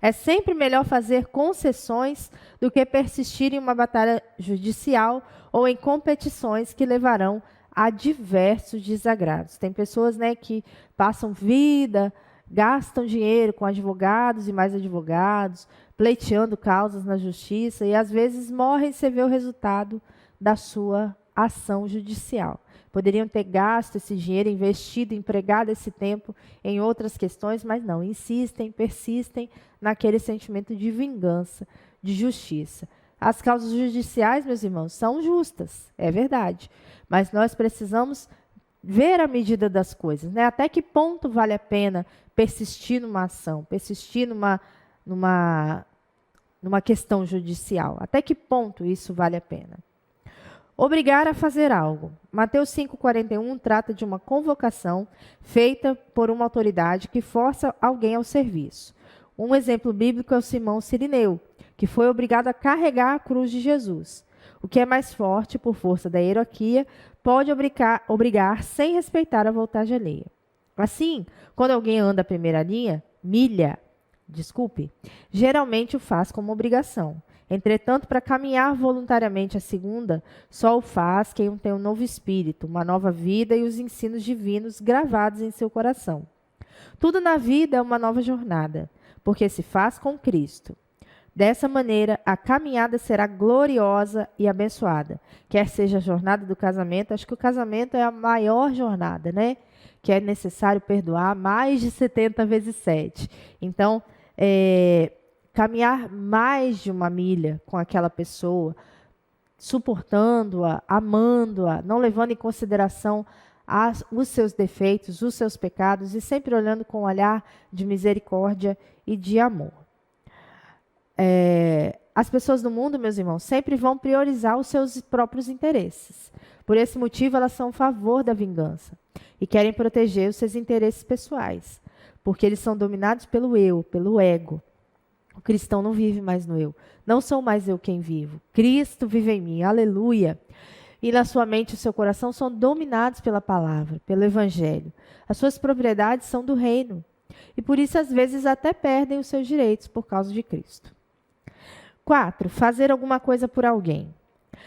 É sempre melhor fazer concessões do que persistir em uma batalha judicial ou em competições que levarão a diversos desagrados. Tem pessoas, né, que passam vida, gastam dinheiro com advogados e mais advogados, pleiteando causas na justiça e às vezes morrem sem ver o resultado da sua ação judicial. Poderiam ter gasto esse dinheiro, investido, empregado esse tempo em outras questões, mas não, insistem, persistem naquele sentimento de vingança, de justiça. As causas judiciais, meus irmãos, são justas, é verdade, mas nós precisamos ver a medida das coisas, né? Até que ponto vale a pena persistir numa ação, persistir numa questão judicial? Até que ponto isso vale a pena? Obrigar a fazer algo. Mateus 5,41 trata de uma convocação feita por uma autoridade que força alguém ao serviço. Um exemplo bíblico é o Simão Cirineu, que foi obrigado a carregar a cruz de Jesus. O que é mais forte, por força da hierarquia, pode obrigar sem respeitar a vontade alheia. Assim, quando alguém anda a primeira milha, geralmente o faz como obrigação. Entretanto, para caminhar voluntariamente a segunda, só o faz quem tem um novo espírito, uma nova vida e os ensinos divinos gravados em seu coração. Tudo na vida é uma nova jornada, porque se faz com Cristo. Dessa maneira, a caminhada será gloriosa e abençoada. Quer seja a jornada do casamento, acho que o casamento é a maior jornada, né? Que é necessário perdoar mais de 70 vezes 7. Então, caminhar mais de uma milha com aquela pessoa, suportando-a, amando-a, não levando em consideração os seus defeitos, os seus pecados e sempre olhando com um olhar de misericórdia e de amor. As pessoas do mundo, meus irmãos, sempre vão priorizar os seus próprios interesses. Por esse motivo, elas são a favor da vingança e querem proteger os seus interesses pessoais, porque eles são dominados pelo eu, pelo ego. O cristão não vive mais no eu. Não sou mais eu quem vivo. Cristo vive em mim. Aleluia. E na sua mente e o seu coração são dominados pela palavra, pelo evangelho. As suas propriedades são do reino. E por isso, às vezes, até perdem os seus direitos por causa de Cristo. 4. Fazer alguma coisa por alguém.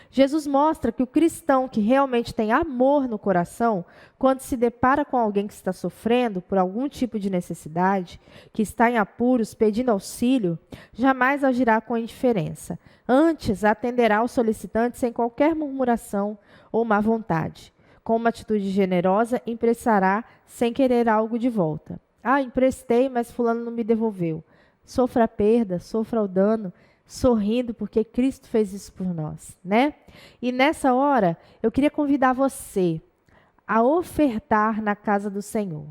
Jesus mostra que o cristão que realmente tem amor no coração, quando se depara com alguém que está sofrendo por algum tipo de necessidade, que está em apuros, pedindo auxílio, jamais agirá com indiferença. Antes, atenderá ao solicitante sem qualquer murmuração ou má vontade. Com uma atitude generosa, emprestará sem querer algo de volta. Emprestei, mas fulano não me devolveu. Sofra a perda, sofra o dano, sorrindo, porque Cristo fez isso por nós, né? E nessa hora, eu queria convidar você a ofertar na casa do Senhor,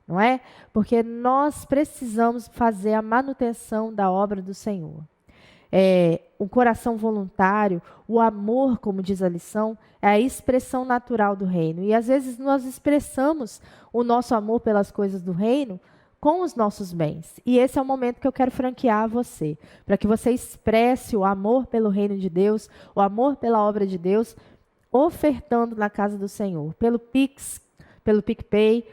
não é? Porque nós precisamos fazer a manutenção da obra do Senhor. O coração voluntário, o amor, como diz a lição, é a expressão natural do reino. E às vezes nós expressamos o nosso amor pelas coisas do reino com os nossos bens. E esse é o momento que eu quero franquear a você, para que você expresse o amor pelo reino de Deus, o amor pela obra de Deus, ofertando na casa do Senhor, pelo Pix, pelo PicPay.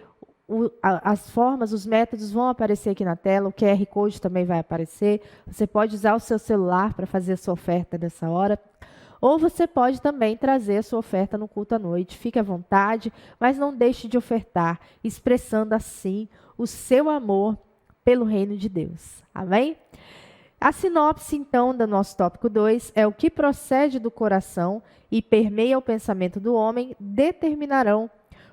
As formas, os métodos vão aparecer aqui na tela, o QR Code também vai aparecer. Você pode usar o seu celular para fazer a sua oferta nessa hora. Ou você pode também trazer a sua oferta no culto à noite. Fique à vontade, mas não deixe de ofertar, expressando assim o seu amor pelo reino de Deus. Amém? A sinopse, então, do nosso tópico 2 é: o que procede do coração e permeia o pensamento do homem determinarão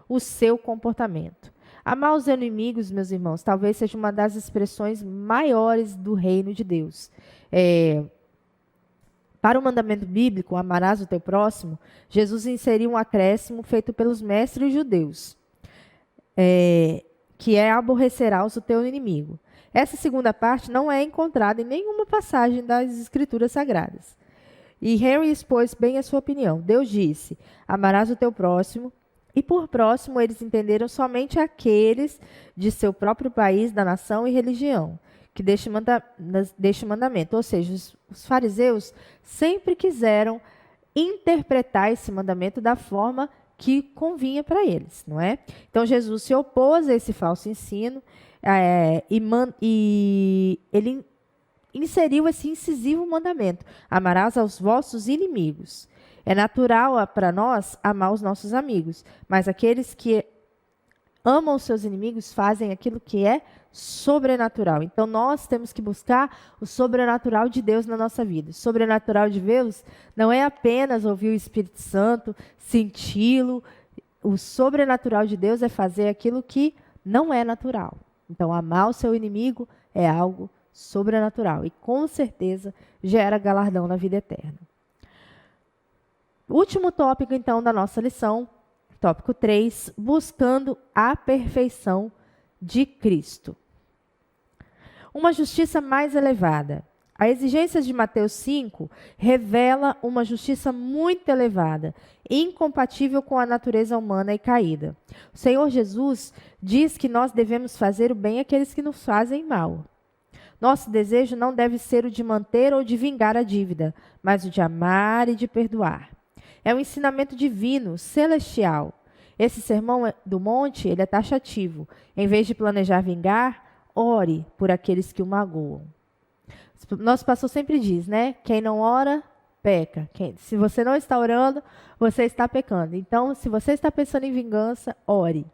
o seu comportamento. Amar os inimigos, meus irmãos, talvez seja uma das expressões maiores do reino de Deus. Para o mandamento bíblico, amarás o teu próximo, Jesus inseriu um acréscimo feito pelos mestres judeus, que é aborrecerás o teu inimigo. Essa segunda parte não é encontrada em nenhuma passagem das Escrituras Sagradas. E Henry expôs bem a sua opinião. Deus disse, amarás o teu próximo, e por próximo eles entenderam somente aqueles de seu próprio país, da nação e religião, que deste mandamento. Ou seja, os fariseus sempre quiseram interpretar esse mandamento da forma que convinha para eles, não é? Então, Jesus se opôs a esse falso ensino e ele inseriu esse incisivo mandamento: amarás aos vossos inimigos. É natural para nós amar os nossos amigos, mas aqueles que amam os seus inimigos fazem aquilo que é sobrenatural. Então, nós temos que buscar o sobrenatural de Deus na nossa vida. O sobrenatural de Deus não é apenas ouvir o Espírito Santo, senti-lo. O sobrenatural de Deus é fazer aquilo que não é natural. Então, amar o seu inimigo é algo sobrenatural e, com certeza, gera galardão na vida eterna. Último tópico, então, da nossa lição, tópico 3, buscando a perfeição de Cristo. Uma justiça mais elevada. A exigência de Mateus 5 revela uma justiça muito elevada, incompatível com a natureza humana e caída. O Senhor Jesus diz que nós devemos fazer o bem àqueles que nos fazem mal. Nosso desejo não deve ser o de manter ou de vingar a dívida, mas o de amar e de perdoar. É um ensinamento divino, celestial. Esse sermão do monte, ele é taxativo. Em vez de planejar vingar, ore por aqueles que o magoam. Nosso pastor sempre diz, né? Quem não ora, peca. Se você não está orando, você está pecando. Então, se você está pensando em vingança, ore,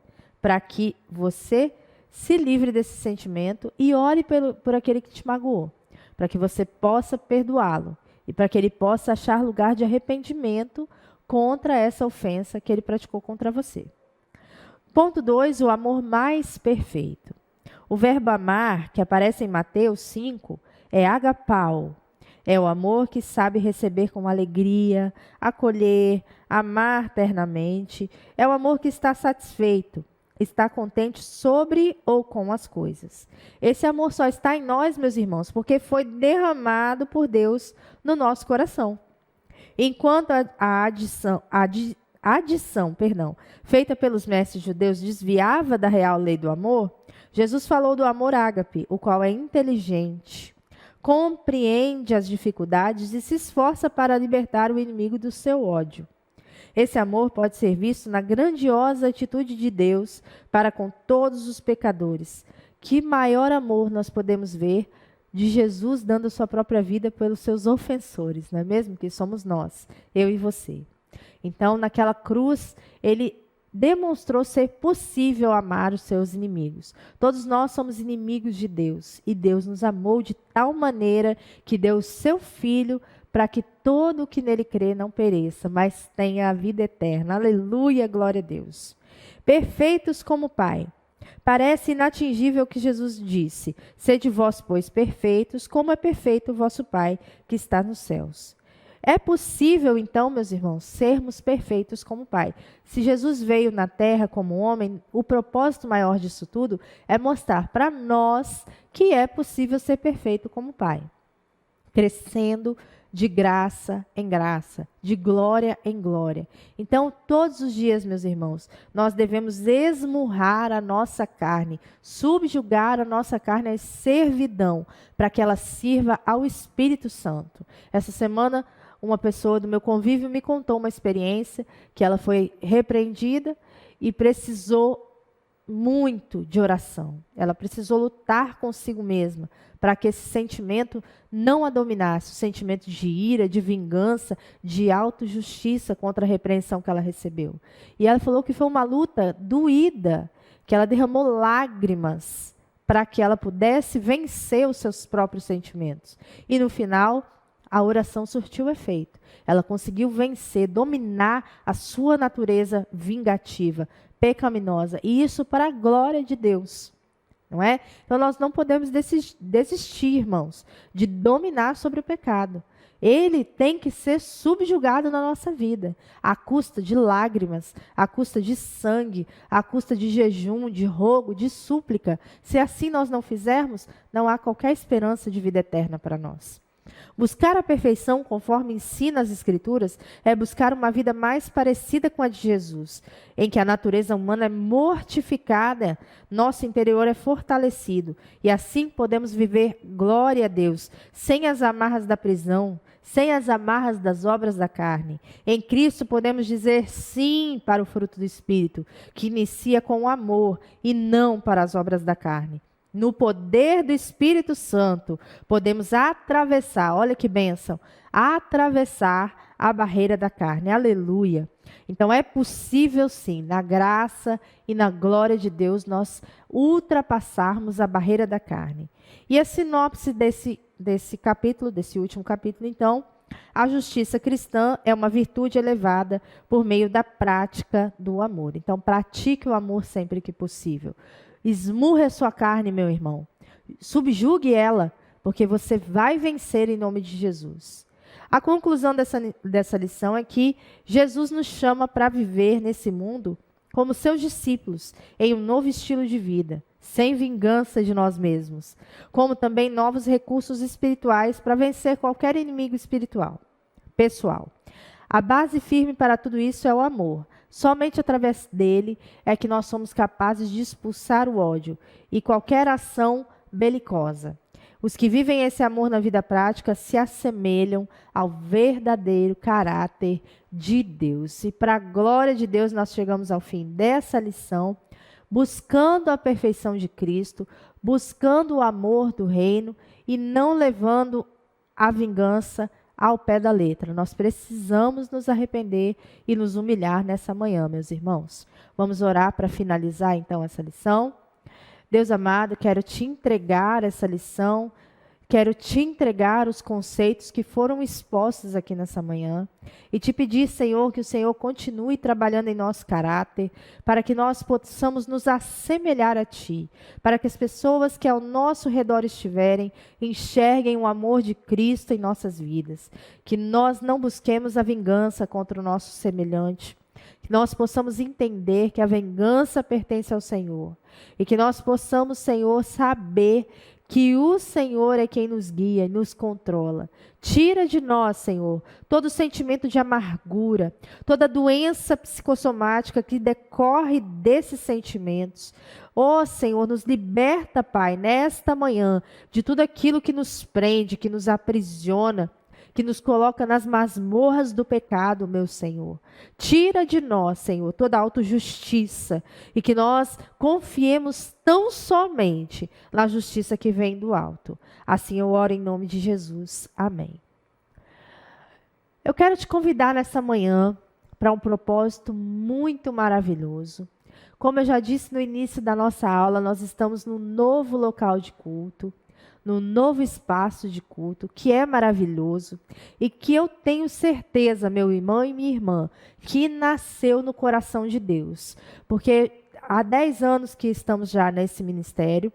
para que você se livre desse sentimento e ore por aquele que te magoou, para que você possa perdoá-lo e para que ele possa achar lugar de arrependimento contra essa ofensa que ele praticou contra você. Ponto 2, o amor mais perfeito. O verbo amar, que aparece em Mateus 5, é agapau. É o amor que sabe receber com alegria, acolher, amar ternamente. É o amor que está satisfeito, está contente sobre ou com as coisas. Esse amor só está em nós, meus irmãos, porque foi derramado por Deus no nosso coração. Enquanto a adição feita pelos mestres judeus desviava da real lei do amor, Jesus falou do amor ágape, o qual é inteligente, compreende as dificuldades e se esforça para libertar o inimigo do seu ódio. Esse amor pode ser visto na grandiosa atitude de Deus para com todos os pecadores. Que maior amor nós podemos ver de Jesus dando sua própria vida pelos seus ofensores, não é mesmo? Que somos nós, eu e você. Então, naquela cruz, ele demonstrou ser possível amar os seus inimigos. Todos nós somos inimigos de Deus, e Deus nos amou de tal maneira que deu o seu Filho para que todo o que nele crê não pereça, mas tenha a vida eterna. Aleluia, glória a Deus. Perfeitos como Pai. Parece inatingível o que Jesus disse: sede vós, pois, perfeitos, como é perfeito o vosso Pai que está nos céus. É possível, então, meus irmãos, sermos perfeitos como Pai. Se Jesus veio na terra como homem, o propósito maior disso tudo é mostrar para nós que é possível ser perfeito como Pai, crescendo de graça em graça, de glória em glória. Então, todos os dias, meus irmãos, nós devemos esmurrar a nossa carne, subjugar a nossa carne à servidão, para que ela sirva ao Espírito Santo. Essa semana, uma pessoa do meu convívio me contou uma experiência que ela foi repreendida e precisou muito de oração. Ela precisou lutar consigo mesma para que esse sentimento não a dominasse, o sentimento de ira, de vingança, de autojustiça contra a repreensão que ela recebeu. E ela falou que foi uma luta doída, que ela derramou lágrimas para que ela pudesse vencer os seus próprios sentimentos. E no final, a oração surtiu efeito. Ela conseguiu vencer, dominar a sua natureza vingativa, pecaminosa, e isso para a glória de Deus, não é? Então nós não podemos desistir, irmãos, de dominar sobre o pecado. Ele tem que ser subjugado na nossa vida, à custa de lágrimas, à custa de sangue, à custa de jejum, de rogo, de súplica. Se assim nós não fizermos, não há qualquer esperança de vida eterna para nós. Buscar a perfeição, conforme ensina as Escrituras, é buscar uma vida mais parecida com a de Jesus, em que a natureza humana é mortificada, nosso interior é fortalecido, e assim podemos viver glória a Deus, sem as amarras da prisão, sem as amarras das obras da carne. Em Cristo podemos dizer sim para o fruto do Espírito, que inicia com o amor e não para as obras da carne. No poder do Espírito Santo, podemos atravessar, olha que bênção, atravessar a barreira da carne. Aleluia. Então é possível sim, na graça e na glória de Deus, nós ultrapassarmos a barreira da carne. E a sinopse desse capítulo, desse último capítulo, então, a justiça cristã é uma virtude elevada por meio da prática do amor. Então, pratique o amor sempre que possível. Esmurre a sua carne, meu irmão. Subjugue ela, porque você vai vencer em nome de Jesus. A conclusão dessa lição é que Jesus nos chama para viver nesse mundo como seus discípulos, em um novo estilo de vida, sem vingança de nós mesmos, como também novos recursos espirituais para vencer qualquer inimigo espiritual, pessoal. A base firme para tudo isso é o amor. Somente através dele é que nós somos capazes de expulsar o ódio e qualquer ação belicosa. Os que vivem esse amor na vida prática se assemelham ao verdadeiro caráter de Deus. E para a glória de Deus, nós chegamos ao fim dessa lição, buscando a perfeição de Cristo, buscando o amor do reino e não levando a vingança ao pé da letra. Nós precisamos nos arrepender e nos humilhar nessa manhã, meus irmãos. Vamos orar para finalizar, então, essa lição. Deus amado, quero te entregar essa lição, quero te entregar os conceitos que foram expostos aqui nessa manhã e te pedir, Senhor, que o Senhor continue trabalhando em nosso caráter, para que nós possamos nos assemelhar a Ti, para que as pessoas que ao nosso redor estiverem enxerguem o amor de Cristo em nossas vidas, que nós não busquemos a vingança contra o nosso semelhante, que nós possamos entender que a vingança pertence ao Senhor e que nós possamos, Senhor, saber que o Senhor é quem nos guia e nos controla. Tira de nós, Senhor, todo sentimento de amargura, toda doença psicossomática que decorre desses sentimentos. Ó, Senhor, nos liberta, Pai, nesta manhã, de tudo aquilo que nos prende, que nos aprisiona, que nos coloca nas masmorras do pecado, meu Senhor. Tira de nós, Senhor, toda autojustiça e que nós confiemos tão somente na justiça que vem do alto. Assim eu oro em nome de Jesus. Amém. Eu quero te convidar nessa manhã para um propósito muito maravilhoso. Como eu já disse no início da nossa aula, nós estamos num novo local de culto, no novo espaço de culto, que é maravilhoso e que eu tenho certeza, meu irmão e minha irmã, que nasceu no coração de Deus. Porque há 10 anos que estamos já nesse ministério,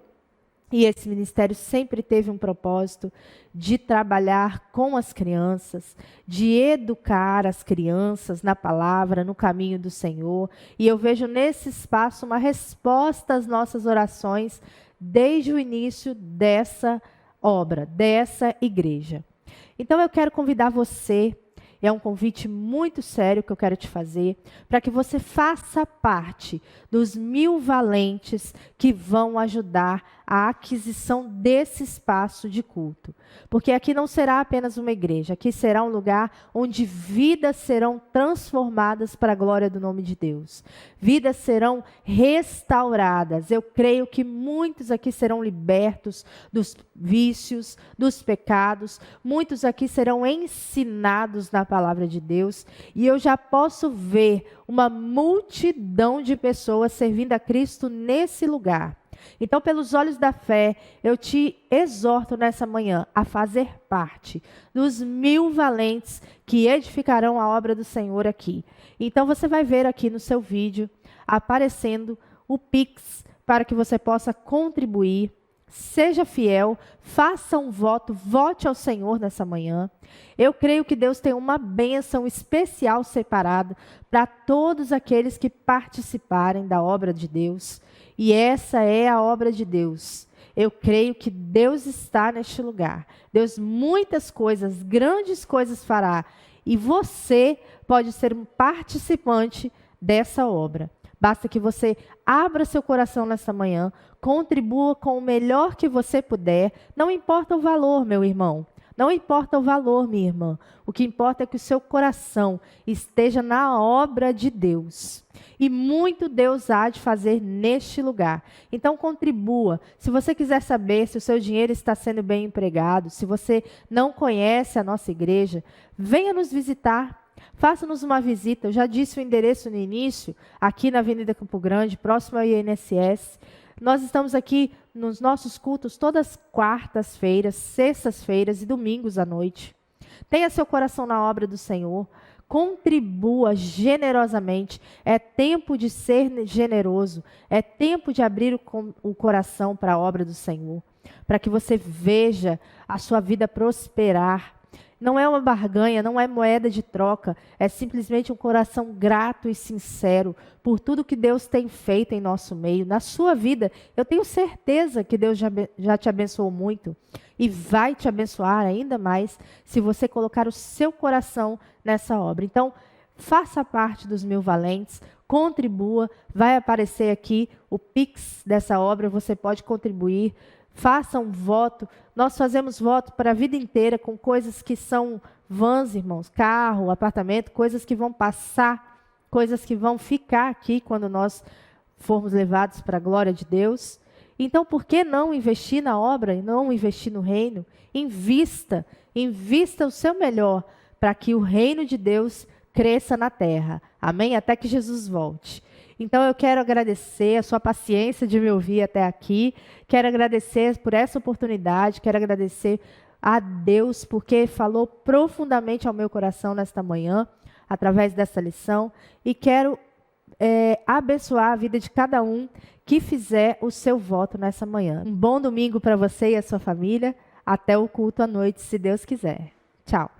e esse ministério sempre teve um propósito de trabalhar com as crianças, de educar as crianças na palavra, no caminho do Senhor. E eu vejo nesse espaço uma resposta às nossas orações desde o início dessa obra, dessa igreja. Então eu quero convidar você, é um convite muito sério que eu quero te fazer, para que você faça parte dos 1000 valentes que vão ajudar a aquisição desse espaço de culto. Porque aqui não será apenas uma igreja, aqui será um lugar onde vidas serão transformadas para a glória do nome de Deus. Vidas serão restauradas. Eu creio que muitos aqui serão libertos dos vícios, dos pecados. Muitos aqui serão ensinados na palavra de Deus. E eu já posso ver uma multidão de pessoas servindo a Cristo nesse lugar. Então, pelos olhos da fé, eu te exorto nessa manhã a fazer parte dos 1000 valentes que edificarão a obra do Senhor aqui. Então, você vai ver aqui no seu vídeo aparecendo o Pix para que você possa contribuir Seja fiel, faça um voto, vote ao Senhor nessa manhã. Eu creio que Deus tem uma bênção especial separada para todos aqueles que participarem da obra de Deus. E essa é a obra de Deus. Eu creio que Deus está neste lugar. Deus muitas coisas, grandes coisas fará. E você pode ser um participante dessa obra. Basta que você abra seu coração nessa manhã, contribua com o melhor que você puder. Não importa o valor, meu irmão. Não importa o valor, minha irmã. O que importa é que o seu coração esteja na obra de Deus. E muito Deus há de fazer neste lugar. Então contribua. Se você quiser saber se o seu dinheiro está sendo bem empregado, se você não conhece a nossa igreja, venha nos visitar. Faça-nos uma visita. Eu já disse o endereço no início, aqui na Avenida Campo Grande, próximo ao INSS. Nós estamos aqui nos nossos cultos todas quartas-feiras, sextas-feiras e domingos à noite. Tenha seu coração na obra do Senhor. Contribua generosamente. É tempo de ser generoso. É tempo de abrir o coração para a obra do Senhor. Para que você veja a sua vida prosperar. Não é uma barganha, não é moeda de troca, é simplesmente um coração grato e sincero por tudo que Deus tem feito em nosso meio. Na sua vida, eu tenho certeza que Deus já te abençoou muito e vai te abençoar ainda mais se você colocar o seu coração nessa obra. Então, faça parte dos Mil Valentes, contribua, vai aparecer aqui o Pix dessa obra, você pode contribuir. Faça um voto. Nós fazemos voto para a vida inteira com coisas que são vãs, irmãos, carro, apartamento, coisas que vão passar, coisas que vão ficar aqui quando nós formos levados para a glória de Deus. Então, por que não investir na obra e não investir no reino? Invista o seu melhor para que o reino de Deus cresça na terra. Amém? Até que Jesus volte. Então, eu quero agradecer a sua paciência de me ouvir até aqui. Quero agradecer por essa oportunidade. Quero agradecer a Deus porque falou profundamente ao meu coração nesta manhã, através dessa lição. E quero abençoar a vida de cada um que fizer o seu voto nessa manhã. Um bom domingo para você e a sua família. Até o culto à noite, se Deus quiser. Tchau.